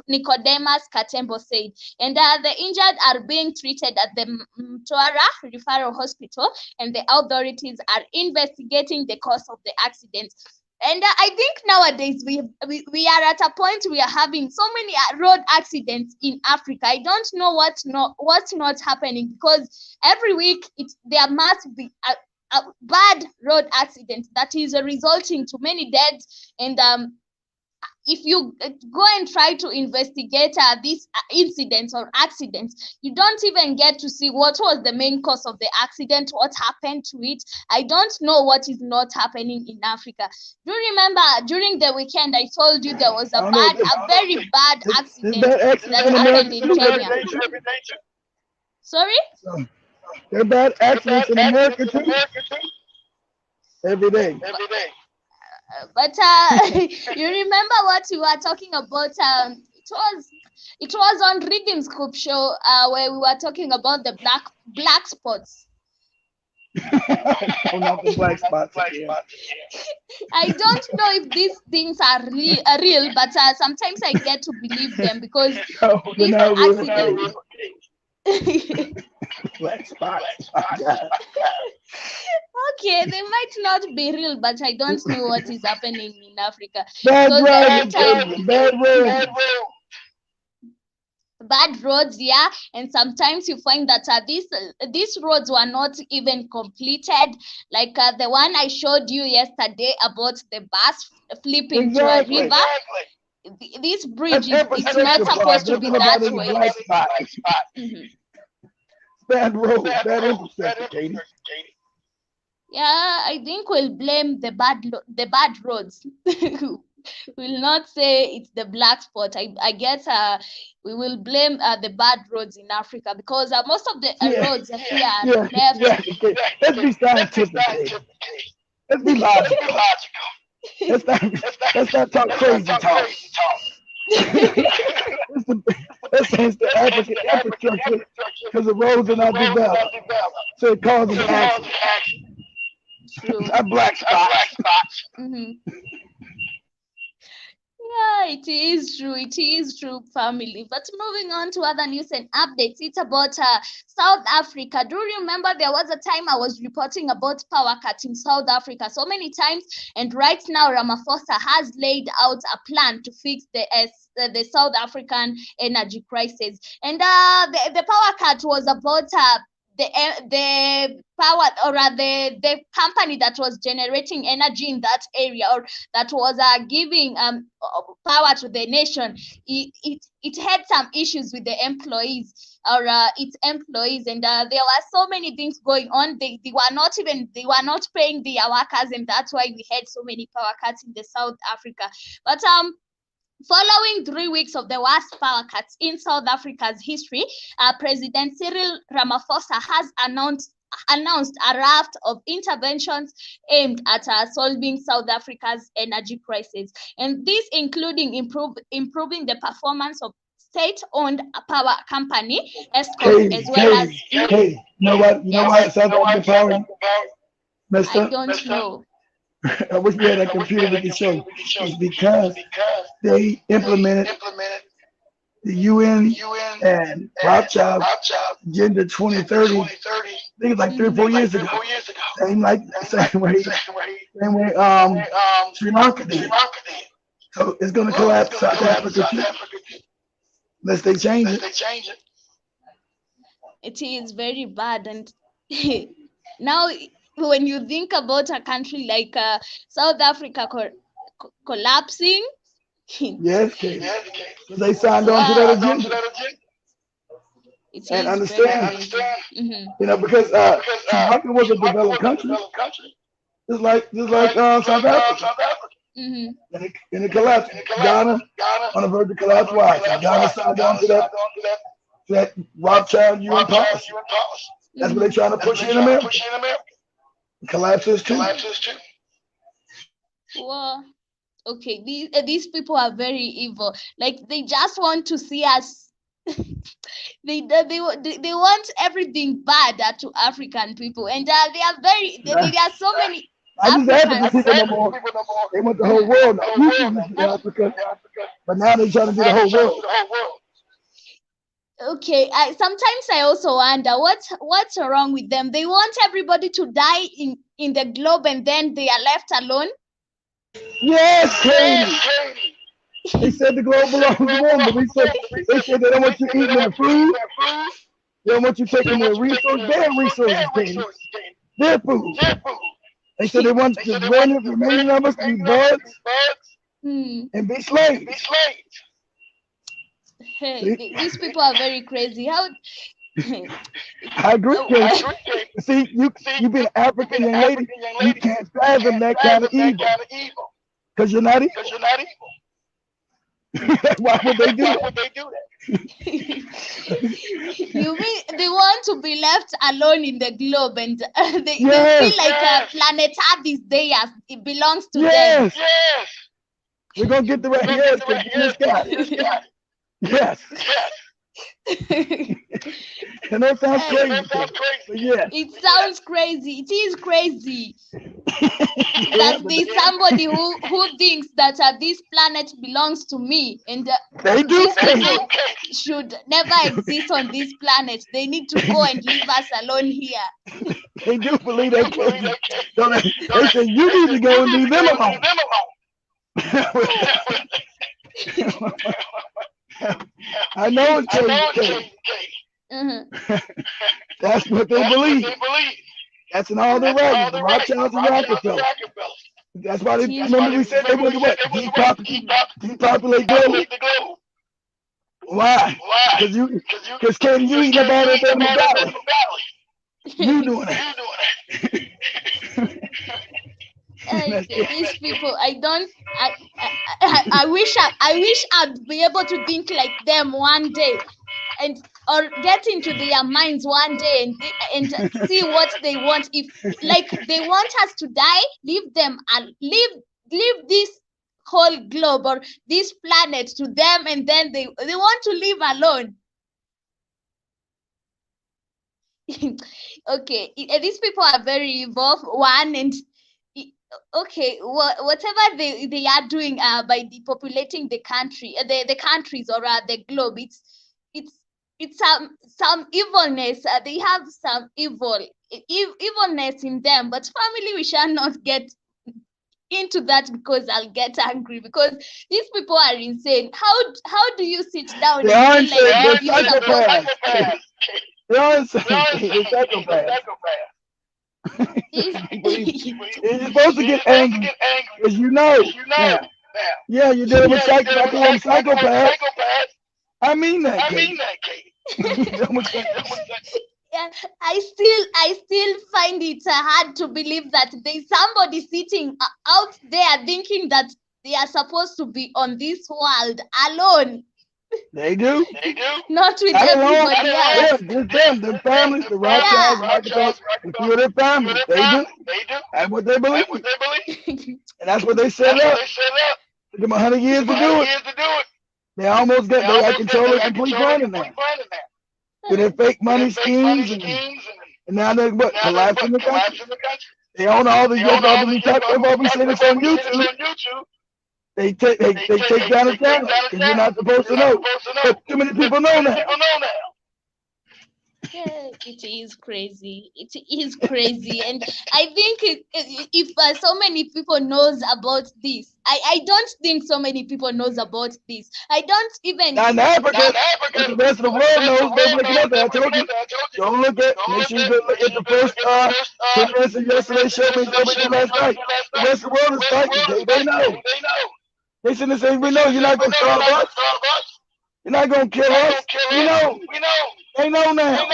Nicodemus Katembo, said. And the injured are being treated at the Mtwara Referral Hospital, and the authorities are investigating the cause of the accident. And I think nowadays we are at a point we are having so many road accidents in Africa. I don't know what's not happening, because every week there must be a bad road accident that is resulting to many deaths. And if you go and try to investigate these incidents or accidents, you don't even get to see what was the main cause of the accident, what happened to it. I don't know what is not happening in Africa. Do you remember during the weekend I told you there was a very bad accident that happened in Kenya? Sorry? There are bad accidents in America too. Every day. But you remember what we were talking about? It was on Rhythm Scoop show where we were talking about the black spots. Oh, not the black spots. I don't know if these things are real, but sometimes I get to believe them, because these accidents. Black spots. Okay, they might not be real, but I don't know what is happening in Africa. Bad roads, yeah, and sometimes you find that these roads were not even completed, like the one I showed you yesterday about the bus flipping to a river. This bridge is not supposed to be that way. Bad road, bad infrastructure, Katie. Yeah, I think we'll blame the bad roads. We'll not say it's the black spot. I guess we will blame the bad roads in Africa, because most of the roads here are left. Let's be scientific. Let's be logical. Let's not talk crazy talk. Let's say it's the African infrastructure, because the roads are not developed, so it causes accidents. True. A black spot. Yeah, it is true. It is true, family. But moving on to other news and updates, it's about South Africa. Do you remember there was a time I was reporting about power cut in South Africa so many times, and right now Ramaphosa has laid out a plan to fix the South African energy crisis. And the power cut was about the power, or the company that was generating energy in that area, or that was giving power to the nation. It had some issues with the employees, or its employees, and there were so many things going on. They were not paying their workers, and that's why we had so many power cuts in the South Africa. But following 3 weeks of the worst power cuts in South Africa's history, President Cyril Ramaphosa has announced a raft of interventions aimed at solving South Africa's energy crisis, and this including improving the performance of state-owned power company Eskom, as well as. You know what? South African power messed up. I don't know. I wish we had a computer we could show. It's because they implemented the UN and Rothschild Agenda 2030. I think it's like 3 or 4 years ago. Same way Sri Lanka did. So it's going to collapse South Africa too, unless they change it. It is very bad, and now when you think about a country like South Africa collapsing. Yes, Katie. Because they signed on to that agenda. And understand, because Sri Lanka was a developed country, just like South Africa. And it collapsed. Ghana on the verge of collapse. Why? So Ghana signed on to that Rothschild UN policy. That's what they're trying to push in America. Collapses too. Well, okay, these people are very evil. Like, they just want to see us. they want everything bad to African people, and there are so many. Not just African Africans. people no more. They want the whole world now. Used to just be Africa, but now they're trying to do the whole world. Okay, sometimes I also wonder what's wrong with them. They want everybody to die in the globe, and then they are left alone. Yes, Katie. They said the globe belongs to them, but they said they don't want you eating their food. They don't want you taking their resources, Katie. Their food. They said they want the remaining of us to be bugs and be slaves. Hey, these people are very crazy. How? I agree, Katie. See, you being an African young lady, you can't fathom that kind of evil. Because you're not evil. Why would they do that? You mean they want to be left alone in the globe, and they feel like planet Earth is theirs. It belongs to them. Yes. We're going to get the right in this guy. Yes. And that sounds crazy. But yeah. It sounds crazy. It is crazy. That there's somebody who thinks that this planet belongs to me, and these people should never exist on this planet. They need to go and leave us alone here. They do believe that crazy. They say you need to go and leave them alone. I know it's crazy. That's what they believe. That's in all their writings, the Rothschilds and Rockefellers. That's why they remember we said they want to what? Depopulate the globe. Why? Because Katie, you eating up all that in the valley. You doing that. These people, I wish I'd be able to think like them one day, or get into their minds one day and see what they want. If like they want us to die, leave them and leave this whole globe or this planet to them, and then they want to live alone. Okay, these people are very involved. One, and okay, whatever they are doing by depopulating the country, the countries, or the globe, it's some evilness. They have some evilness in them. But family, we shall not get into that, because I'll get angry, because these people are insane. How do you sit down and feel like you're psychopaths? They're psychopaths. You're supposed to get angry, because you know. Yeah, you're dealing with psychopaths. I mean that, Kate. Yeah, I still find it hard to believe that there's somebody sitting out there thinking that they are supposed to be on this world alone. They do. Not with everybody else. Yeah, just them, their families, the Rothschilds, Rockefellers, a few of their families. They do. That's what they believe. And that's what they set up. Took them 100 years to do it. They almost got, they got control of complete planet now. With their fake money schemes, and now they're what, collapsing the country. They own all the all we say this on YouTube. They take down the channel, because you're not supposed to know. But too many people know now. Yeah, it is crazy. It is crazy, and I think if so many people knows about this, I don't think so many people knows about this. I don't even. Not in Africa. The rest of the world knows. They're looking at that. I told you. Don't look at. Make sure you go look at the first. The rest of yesterday's show. Maybe last night. The rest of the world is fighting. They know. They said the same. We know you're not gonna starve us. You're not gonna kill us. We know. They know now.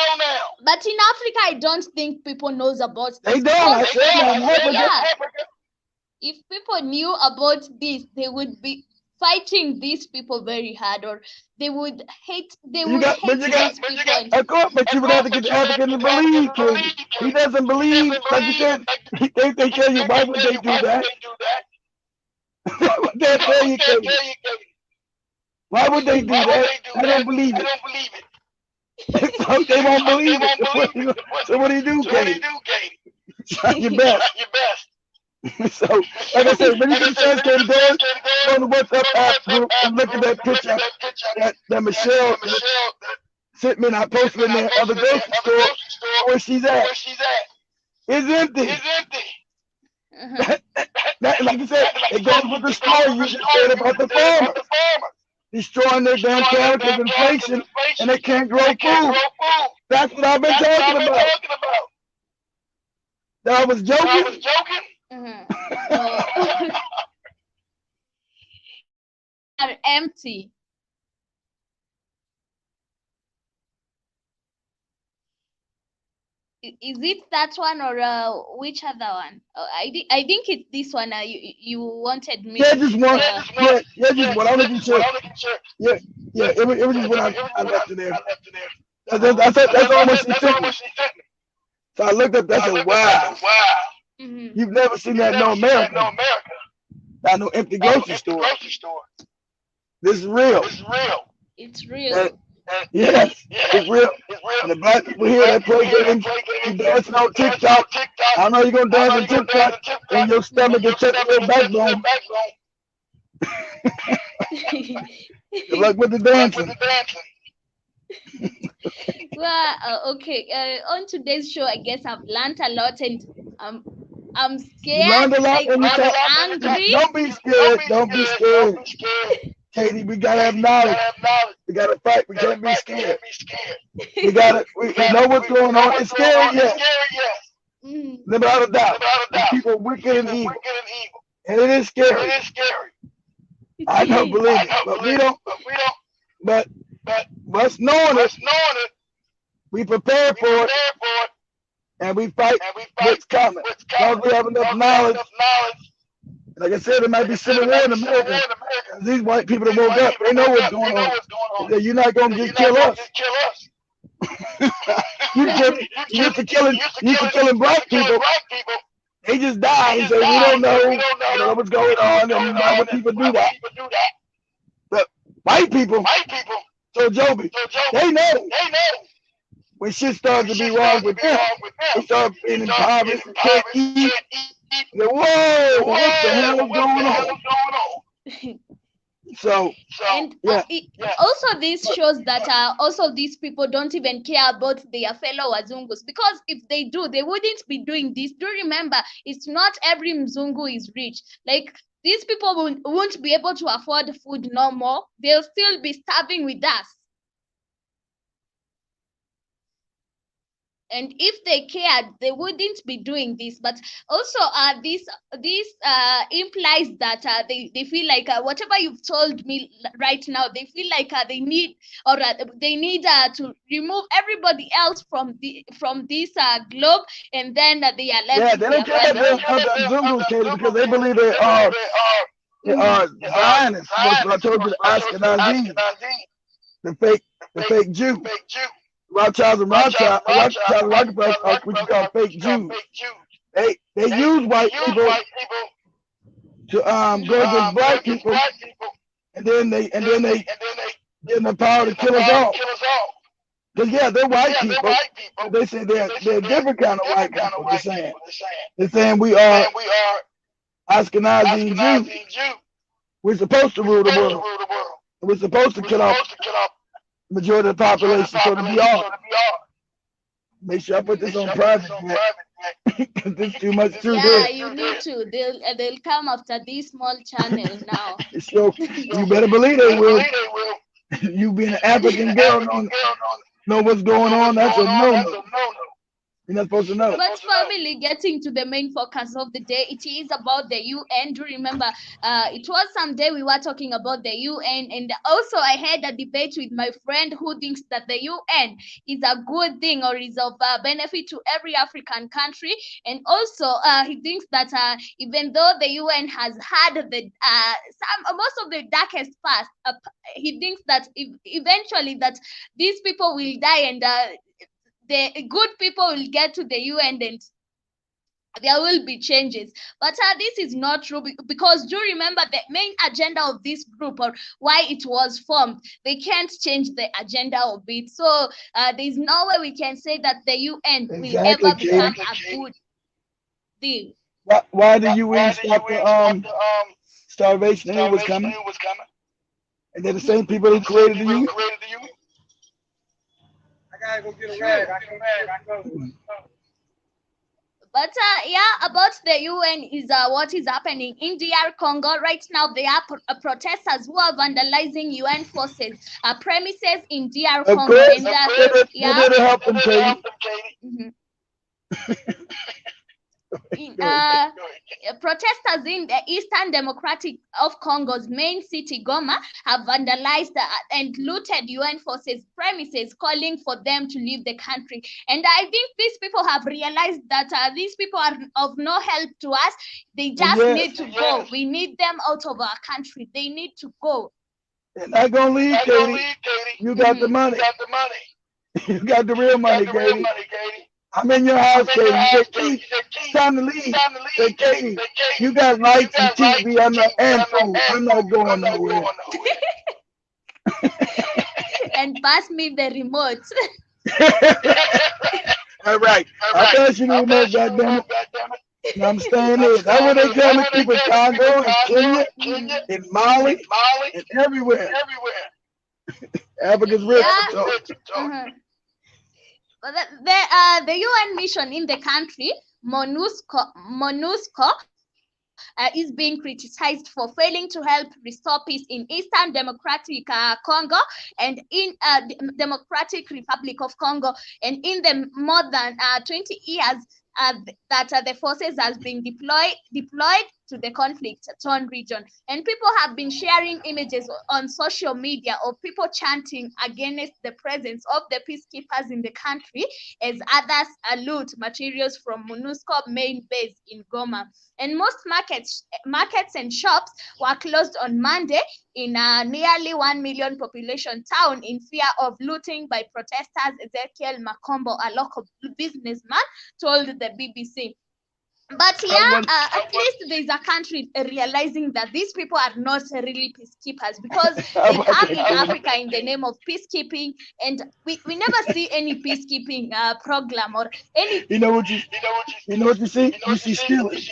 But in Africa, I don't think people knows about this. They don't. I said yeah. If people knew about this, they would be fighting these people very hard, or they would hate. They would hate these people. Of course, but you would have to get the African to believe. Katie. He doesn't believe. Like you said, they tell you, why would they do that? What they tell you, Katie? Why would they do that? I don't believe it. So they won't believe it. So what do you do, Katie? Try your best. So, like I said, when you get a chance to endorse, go on the WhatsApp app group and look at that picture that Michelle sent me and I posted in there of the grocery store where she's at. It's empty. Like I said, it goes with the story you just said about the farmer destroying their damn cattle because of inflation and they can't grow food. That's what I've been talking about. That I was joking. Are empty. Is it that one or which other one? I think it's this one. You wanted me. Yeah, just one. Just one. I don't think sure. Yeah. It was just when I left it there. That's almost she sent me. So I looked up. That's a wow. You've never seen that in no America. Not no empty grocery store. This is real. It's real. Yes, it's real. And the black people here that play games, you dancing on TikTok. I know you're gonna dance on TikTok and your stomach gets touching your backbone. Good luck with the dancing. Well, okay. On today's show, I guess I've learned a lot, and I'm scared. You learned a lot, and I'm angry. Don't be scared. Don't be scared. Katie, we gotta have knowledge. We gotta fight. We can't be scared. We know what's going on. It's scary, yes. Without a doubt. People are wicked and evil. And it is scary. I don't believe it. But we don't. But us knowing it, we prepare for it. And we fight what's coming. Because we have enough knowledge. Like I said, it might be civil war in America. These white people that woke up, they know what's going on. You're not going to kill us. you used to killing black people. They just die and say, we don't know what's going on, and why would people do that? But white people, so Joby, they know. When shit starts to be wrong with them, they start being impoverished and can't eat. Whoa, what the hell is going on? So, and also this shows that also these people don't even care about their fellow Wazungus, because if they do, they wouldn't be doing this. Do remember, it's not every Mzungu is rich. Like, these people won't be able to afford food no more. They'll still be starving with us. And if they cared, they wouldn't be doing this. But also, this implies that they feel like whatever you've told me right now, they feel like they need to remove everybody else from this globe, and then they are left. Yeah, they don't care about Zungus, Katie, because they believe they are Zionists. What I told you, the Ashkenazi, the fake Jew. Rothschilds and Rockefellers are what you call fake Jews. They use white people to go against black people, and then they get the power to kill us all. Because they're white people. But they say they're a different kind of white people. They're saying we are Ashkenazi Jews. We're supposed to rule the world. We're supposed to kill off majority of the population, so to be all. Make sure I put this on private, because there's too much truth there. Yeah, you need to. They'll come after this small channel now. So you better believe they will. You being an African girl, know what's going on. That's a no-no. You're not supposed to know. But family, getting to the main focus of the day, it is about the UN. Do you remember? It was some day we were talking about the UN, and also I had a debate with my friend who thinks that the UN is a good thing or is of benefit to every African country, and also he thinks that even though the UN has had the most of the darkest past, he thinks that eventually that these people will die, and the good people will get to the UN, and there will be changes. But this is not true, because do remember the main agenda of this group, or why it was formed. They can't change the agenda of it. So there's no way we can say that the UN will ever become a good thing. Why the UN stop the starvation? They knew it was coming, and they're the same people who created the UN. I gotta go get a rag. I go. But yeah, about the UN is what is happening in DR Congo right now. There are protesters who are vandalizing UN forces premises in DR Of Congo, course, and they're there to help them, Katie. mhm. In, Go ahead. protesters in the Eastern Democratic of Congo's main city, Goma, have vandalized and looted UN forces premises, calling for them to leave the country. And I think these people have realized that these people are of no help to us. They just need to go. We need them out of our country. They need to go. They're not gonna leave, Katie. You got the money. You got the real money, Katie. I'm in your house, Katie. You said, Katie, it's time to leave. Say, Katie, you got lights and TV and food. I'm not going nowhere. And pass me the remote. All right. I pass you the remote, goddammit. And I'm staying here. That's what they tell me. People in Congo, in Kenya, in Mali, and everywhere. Africa's rich. But the UN mission in the country, MONUSCO, is being criticized for failing to help restore peace in Eastern Democratic Congo and in Democratic Republic of Congo, and in the more than 20 years that the forces has been deployed to the conflict-torn region. And people have been sharing images on social media of people chanting against the presence of the peacekeepers in the country as others loot materials from MONUSCO main base in Goma. And most markets and shops were closed on Monday in a nearly 1 million population town in fear of looting by protesters. Ezekiel Makombo, a local businessman, told the BBC. But yeah, at least there's a country realizing that these people are not really peacekeepers, because they come in Africa in the name of peacekeeping, and we never see any peacekeeping program or any. You know what you see? You see stealing.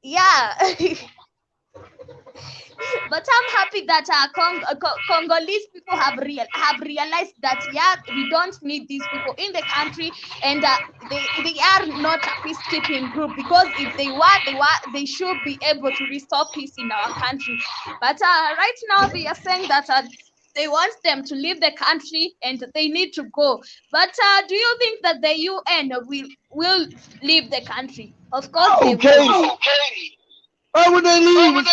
Yeah. But I'm happy that Congolese people have realized that we don't need these people in the country, and they are not a peacekeeping group, because if they should be able to restore peace in our country. But right now they are saying that they want them to leave the country and they need to go. But do you think that the UN will leave the country? Of course they will. Why would they leave?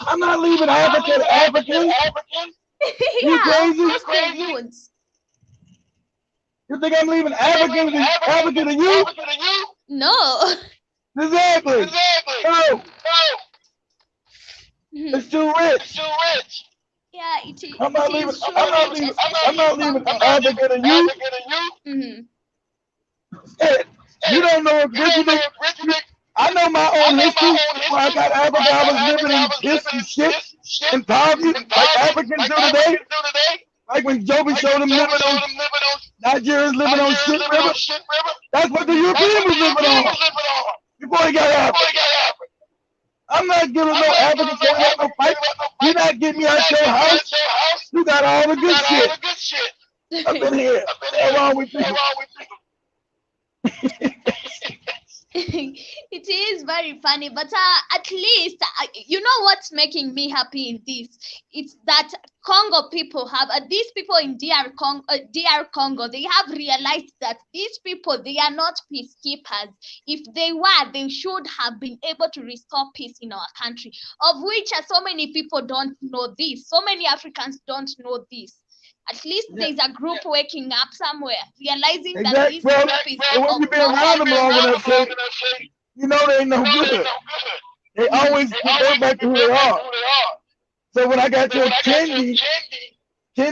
I'm not leaving Africa to Africans. You crazy? Of course they would. You think I'm leaving Africa to you? No. Exactly. No. It's too rich. Yeah, it is. I'm not leaving Africa to you. Hey, you don't know if I know my own history. When I got Africa, I was living in piss and shit and poverty, like Africans do today. Like when Joby showed them living on Nigerians living on shit river. That's what the Europeans was living on before he got Africa. I'm not giving no African going out no fight. You're not getting me out your house. You got all the good shit. I've been here. What's wrong with you? It is very funny, but at least you know what's making me happy in this? It's that Congo people have these people in DR Congo, they have realized that these people, they are not peacekeepers. If they were, they should have been able to restore peace in our country, of which so many people don't know this. So many Africans don't know this. At least there's a group waking up somewhere, realizing that this group is when you been around them long enough, you know they ain't no good. They always go back to who they are. So when I got your Kendi, hey,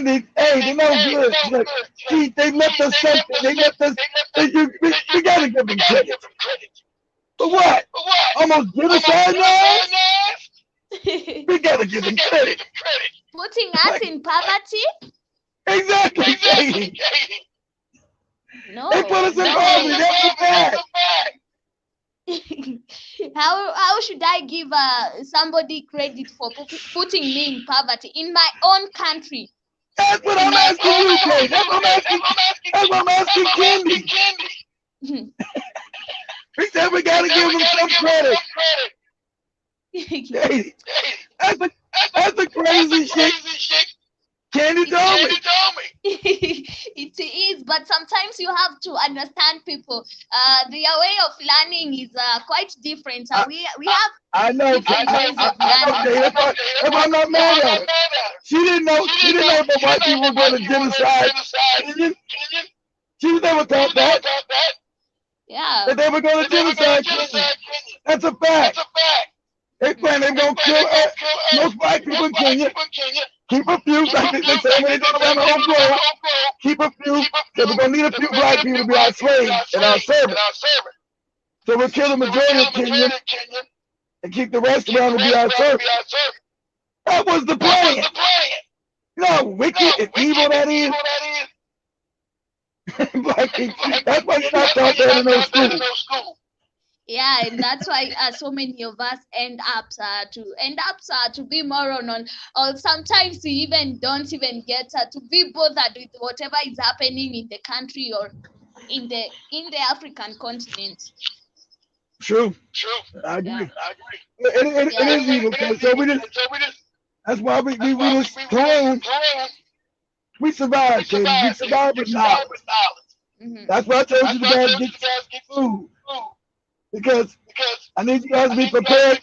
they no good. Like, gee, they left us something. They left us. We gotta give them credit. But what? Almost genocide now? We gotta give them credit. Putting us in poverty? Exactly. No. They put us in poverty. That's the fact. How should I give somebody credit for putting me in poverty in my own country? That's what I'm asking you, Kate. That's what I'm asking. That's what I'm asking Candy. We said we gotta give them some credit. Katie, that's a crazy shit. Candy told me. It is, but sometimes you have to understand people. Their way of learning is quite different. We have I know. different ways of I know. learning. That's why I'm not mad at her. She didn't know that white people were going to genocide. She never thought that. Yeah. That they were going to genocide. That's a fact. They plan they're going to kill most white people in Kenya. Keep a few, like they say when they go around the whole globe. Keep a few, because we're going to need a few black people to be our slaves and our servants. So we'll kill the majority of Kenyans and keep the rest around to be our servants. That was the plan. You know how wicked and evil that is? Black people. That's why you're not taught that in no school. Yeah, and that's why so many of us end up to be moron on, or sometimes we even don't even get to be bothered with whatever is happening in the country or in the African continent. True. I agree. It is evil. So we just. That's why we just plan. We survived, Katie. We survived with knowledge. That's why I told you to guys get food. Because I need you guys to be prepared.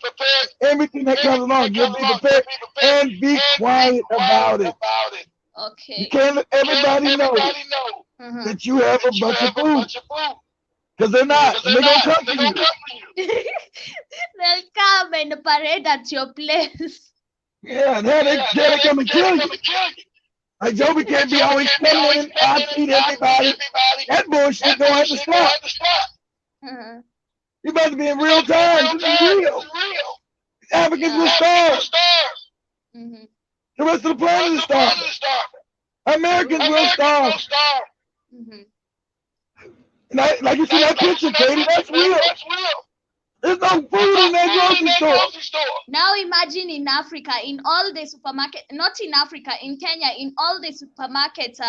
Everything that comes along, you'll be prepared and be quiet about it. Okay. You can't let everybody know that you have a bunch of food. Because they're not. And they're going to come to you. They'll come and parade at your place. Yeah, they'll come and kill you. Like Joby can't be always coming in, I feed everybody. That bullshit don't have to stop. You about to be in real time. This is real. Africans will starve. The rest of the planet is starving. Americans will starve. Like you see that picture, Katie, that's real. There's no food in that grocery store. Now imagine in Africa, in all the supermarkets, not in Africa, in Kenya, in all the supermarkets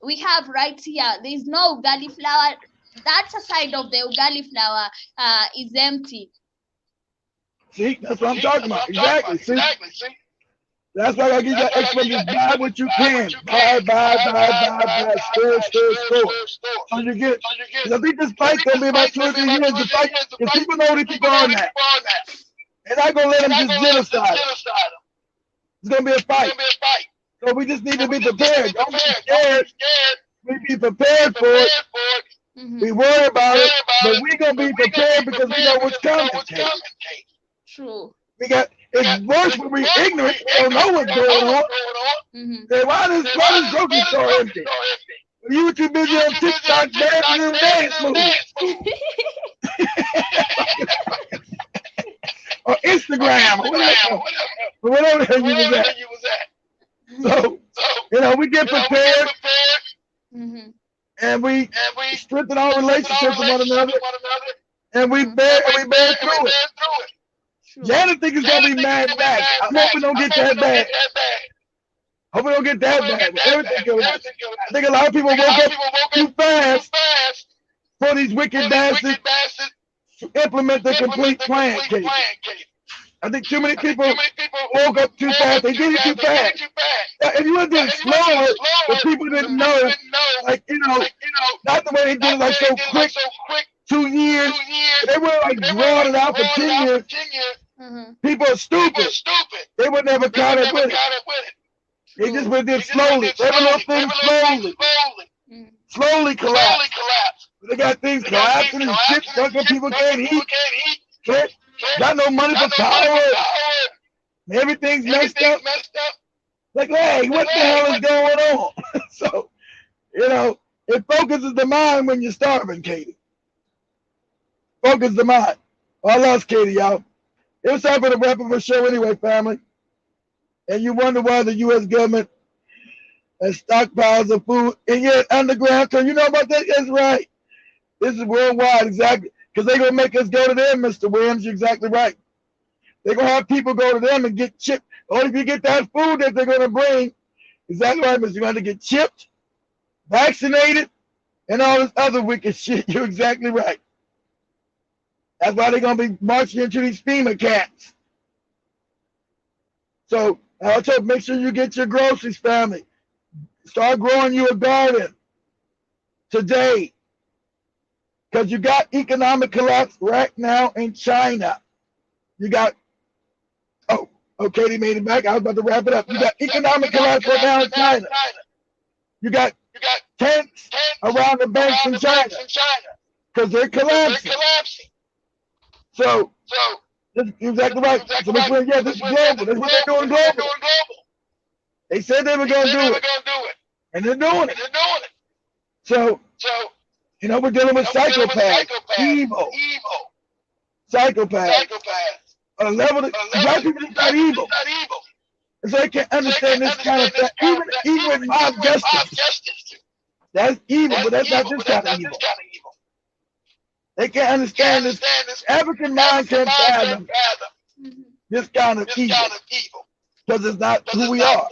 we have right here, there's no ugali flour. That side of the ugali flour is empty. See, that's what I'm talking about. Exactly. See? That's why I give you that extra. Just buy what you can. Buy. Store. So you get. I think this fight's gonna be about 2 or 3 years. The fight, if people know they keep on that, they're not gonna let them just genocide. It's gonna be a fight. So we just need to be prepared. Don't be scared. We be prepared for it. We worry about it, but we're gonna be prepared because we know what's coming. True. It's worse when we're ignorant. We don't know what's going on. Say, why this grocery store empty? You were too busy on TikTok dancing and dance moves. Or Instagram, or whatever you was at. So, we get prepared. And we strengthen our relationships with one another. And we bear through it. Janet thinks it's gonna be mad back. I hope we don't get that bad. Hope we don't get that bad. But everything goes. I think a lot of people woke up too fast for these wicked bastards to implement the complete plan, Kate. I think too many people woke up too fast. They did it too fast. If you would have done it slower, the people didn't know, not the way they did it like so quick, 2 years. They were like drawing it out for 10 years. People are stupid. They would never caught up with it. They just went there slowly. Every little thing slowly collapsed. They got things collapsing and shit stuck up. People can't eat. Got no money for power. Everything's messed up. Like, hey, what the hell is going on? So, it focuses the mind when you're starving, Katie. Focus the mind. I lost Katie, y'all. It was time for the wrap up our show anyway, family. And you wonder why the U.S. government has stockpiles of food and yet underground. So you know about that? That's right. This is worldwide, exactly. Because they're going to make us go to them, Mr. Williams. You're exactly right. They're going to have people go to them and get chipped. Only if you get that food that they're going to bring. Exactly right, Mr. You're going to get chipped, vaccinated, and all this other wicked shit. You're exactly right. That's why they're going to be marching into these FEMA camps. So also make sure you get your groceries, family. Start growing you a garden today. Because you got economic collapse right now in China. You got, oh, Katie made it back. I was about to wrap it up. You got economic collapse right now in China. You got tanks around the banks in China because they're collapsing. So, you're exactly right. So, yeah, this is global. That's what they're doing global. They said they were going to do it. And they're doing it. So, you know, we're dealing with psychopaths, evil, psychopaths. On a level that black people are not evil. And so they can't understand this kind of thing. Even with mob justice, that's evil, but that's not this kind of evil. They can't understand this. African mind can't fathom this kind of evil because it's not who we are.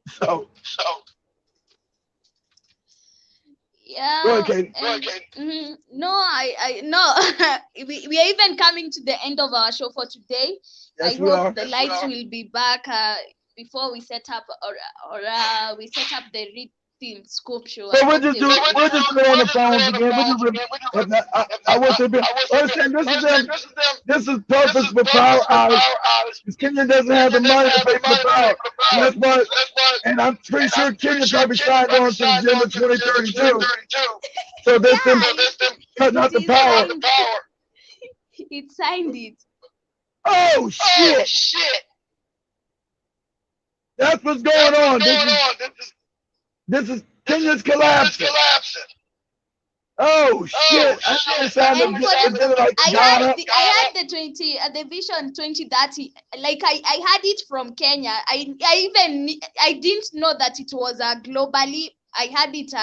So. Yeah. Go ahead, Katie. No, I no. we are even coming to the end of our show for today. Yes, I we are. hope the lights will be back before we set up or we set up the reading scoop show. So we'll just go on the phones again. I want to be understand this is purpose for power hours. Because Kenya doesn't have the money to pay for the power. And that's why, and I'm pretty sure Kenya probably signed on to the agenda 2032. So there's them cutting out the power. It signed it. Oh shit! That's what's going on. This is Kenya's collapsing. Oh shit! I had the vision 2030. Like I had it from Kenya. I didn't know that it was globally. I had it.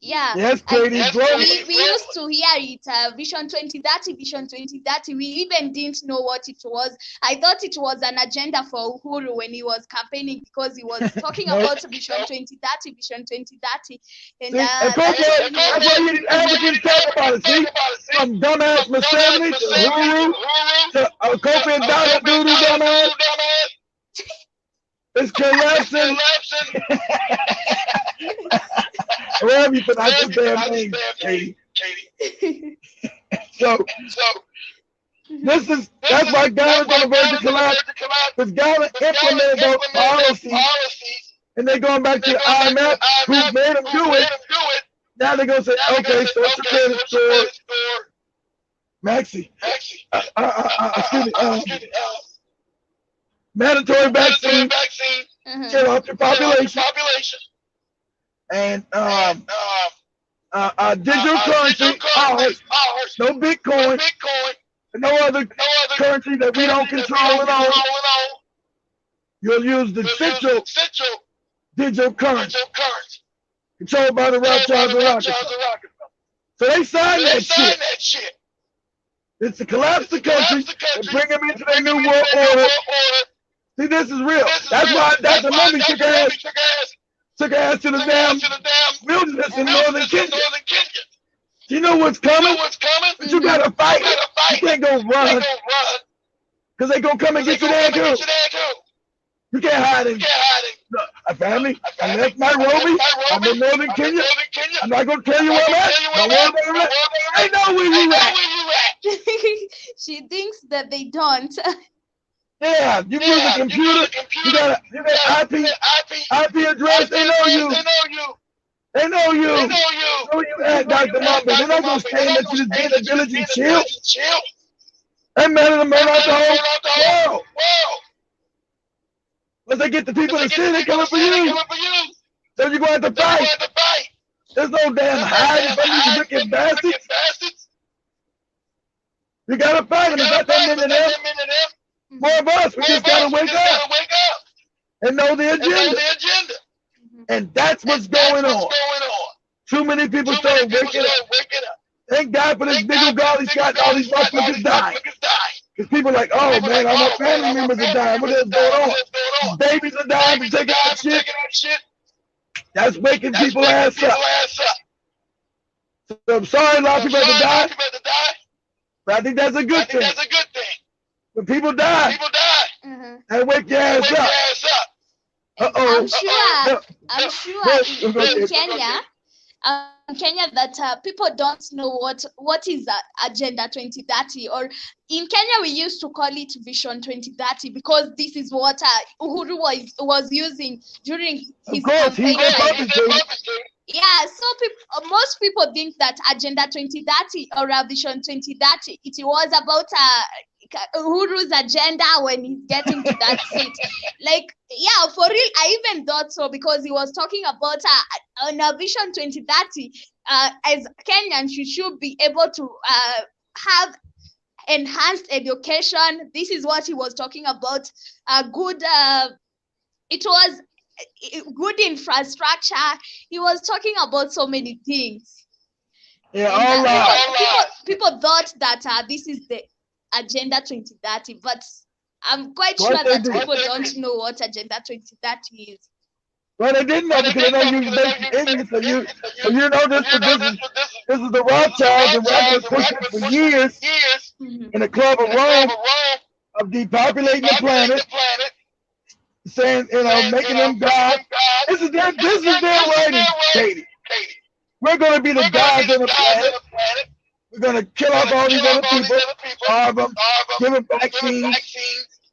Yeah. Yes, Katie. We used to hear it, Vision 2030, Vision 2030. We even didn't know what it was. I thought it was an agenda for Uhuru when he was campaigning because he was talking about Vision 2030, Vision 2030. And that's why you need Africans talk about it. See, from dumbass Museveni to Uhuru to Kofi and Dada Doodoo dumbass. It's collapsing. Wherever you pronounce this damn name, Katie. So that's why Ghana's on the verge of collapse. Because Ghana implemented those policies, and they're going back to the IMF, who made them do it. Now they're going to say, okay, social credit score, Maxi, excuse me, mandatory vaccine, get off your population. And digital currency, ours, no Bitcoin, and no other currency that we don't control at all. You'll use the central digital currency controlled by the Rothschilds and Rockefellers. So they signed that shit. It's to collapse the country and bring them into their new world order. See, this is real. That's why Dr. Mummy took ass to the damn wilderness in northern Kenya. You know what's coming? But you gotta fight. You can't go run. Because they gonna come and get you there too. You can't hide it. A family, I left Nairobi. I'm in northern Kenya. I'm not gonna tell you where I'm at. I know where you at. She thinks that they don't. Yeah, you use a computer, you got IP address, they know you. They know you. Know you at Dr. Mumphy. They're not going to stand that you just be in the village and chill. That matter to murder out the whole world. Once they get the people in the city, they're coming for you. So you're going to have to fight. There's no damn hiding from these wicked bastards. You got to fight them. Is that that many of them? More of us, we just gotta wake up and know the agenda. And that's what's going on. Too many people start waking up. Thank God for this big old golly shot and all these motherfuckers dying. Because people are like, oh man, all my family members are dying. What is going on? Babies are dying to take out shit. That's waking people ass up. So I'm sorry a lot of people have to die, but I think that's a good thing. When people die, they wake your ass up. I'm sure in Kenya that people don't know what is Agenda 2030, or in Kenya we used to call it Vision 2030 because this is what Uhuru was using during his campaign. Yeah, so most people think that Agenda 2030 or Vision 2030, it was about Uhuru's agenda when he's getting to that seat. Like, yeah, for real, I even thought so because he was talking about on a Vision 2030, as Kenyans, you should be able to have enhanced education. This is what he was talking about. Good, it was good infrastructure. He was talking about so many things. Yeah, all right. People thought that this is the Agenda 2030, but I'm quite sure that people don't know what Agenda 2030 is. Well, they didn't know because they don't use basic English. So you know this is the Rothschilds, and Rothschilds pushed it for years in the Club of Rome of depopulating the planet, saying, making them gods. This is their writing, Katie. We're going to be the gods on the planet. We're going to kill off all these other people, starve them, give them vaccines,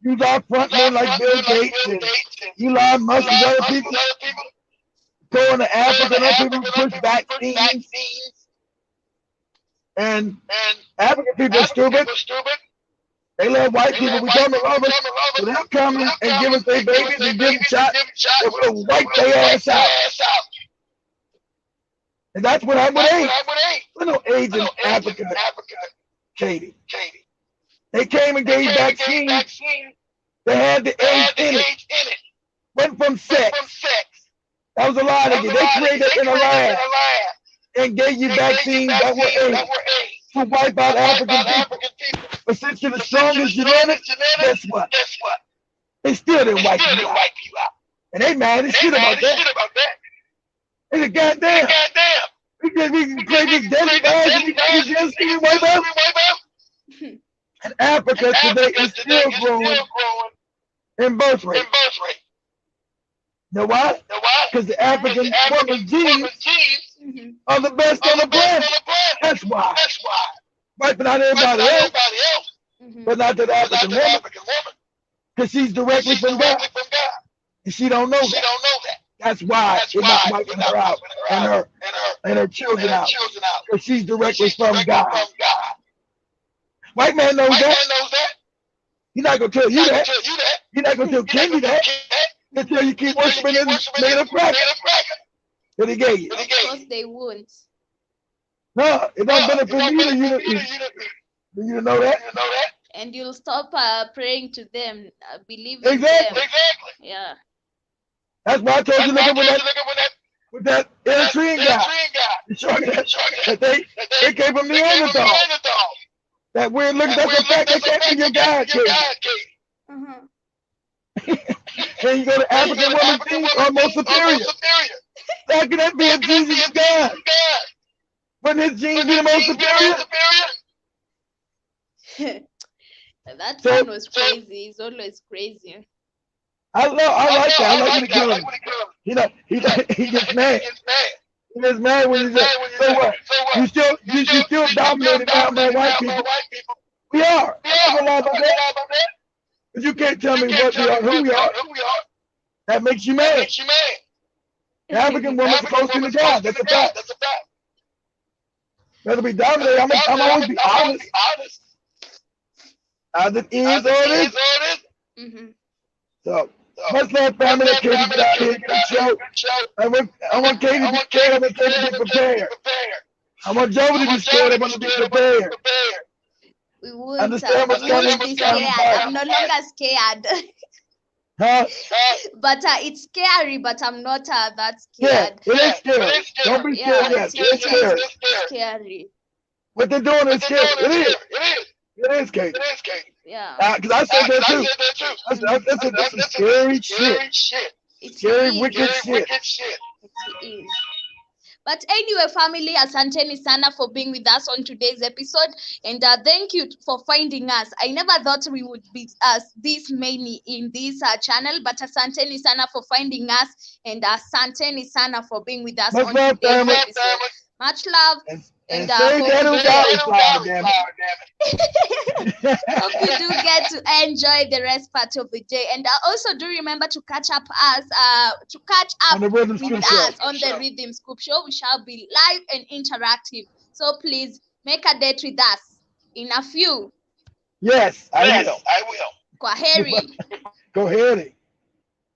use our front men like Bill Gates and Elon Musk and other people, go into Africa and other people push vaccines. And African people are stupid. They love white people. We come to love us. So they'll come and give us their babies and give them shots and we'll wipe their ass out. And that's what happened with AIDS. There's no AIDS in Africa, Katie. They came and gave vaccines. They had the AIDS in it. Went from sex. That was a lie they did. They created it in a lab and gave you vaccines that were AIDS to wipe out African people. But since you're the strongest genetics, guess what? They still didn't wipe you out. And they mad as shit about that. They said, goddamn. We can create these deadly viruses and we can just wipe out. And Africa today is still growing in birth rate. You know why? Because the African woman's genes are the best on the planet. That's why. Wiping out everybody else, but not that African woman. Because she's directly from God. And she don't know that. That's why it's not wiping her out and her children out. Because she's directly from God. White man knows that. He's not going to tell you that. He's not going to tell Kenny that. He'll tell you keep worshiping this made of cracker that he gave you. Of course they won't. No, it don't benefit you to know that. And you'll stop praying to them, believing exactly. them. Yeah. That's why I told you, look at with that Eritrean guy. That they came from Neanderthal. That weird look, that's a fact. They came from your God, And you go to African women's genes are most superior. How can that be a Jesus God? Wouldn't his genes be the most superior? That man was crazy. He's always crazy. I like that. I like when he kills him. He gets mad. He gets mad when he says, so what? You still dominated by white people. We are. I'm not gonna lie about that. But you can't tell me what we are, who we are. That makes you mad. The African woman's supposed to be the God. That's a fact. Rather be dominated, I'm always be honest. As it is or it is. So, much love, family. Katie, get out here, get a show. I want Katie to be scared. I want Katie to be prepared. I want Joe to be scared. I want to be prepared. We won't be scared. I'm no longer scared. Huh? But it's scary, but I'm not that scared. Yeah, it is scary. Don't be scared yet. It's scary. Scary. What they're doing is scary. It is. It is scary. Yeah. Because I said that too. That's some scary shit. Scary, wicked shit. It is. But anyway, family, asanteni sana for being with us on today's episode, and thank you for finding us. I never thought we would be this many in this channel, but asanteni sana for finding us, and asanteni sana for being with us Much on love, today's family. episode. Much love. And say that who got the flower, damn it. Hope you do get to enjoy the rest part of the day, and also do remember to catch up On the Rhythm with Scoop us Show. on the Rhythm Scoop Show. We shall be live and interactive, so please make a date with us in a few. Yes, I will. Kwaheri. Go ahead.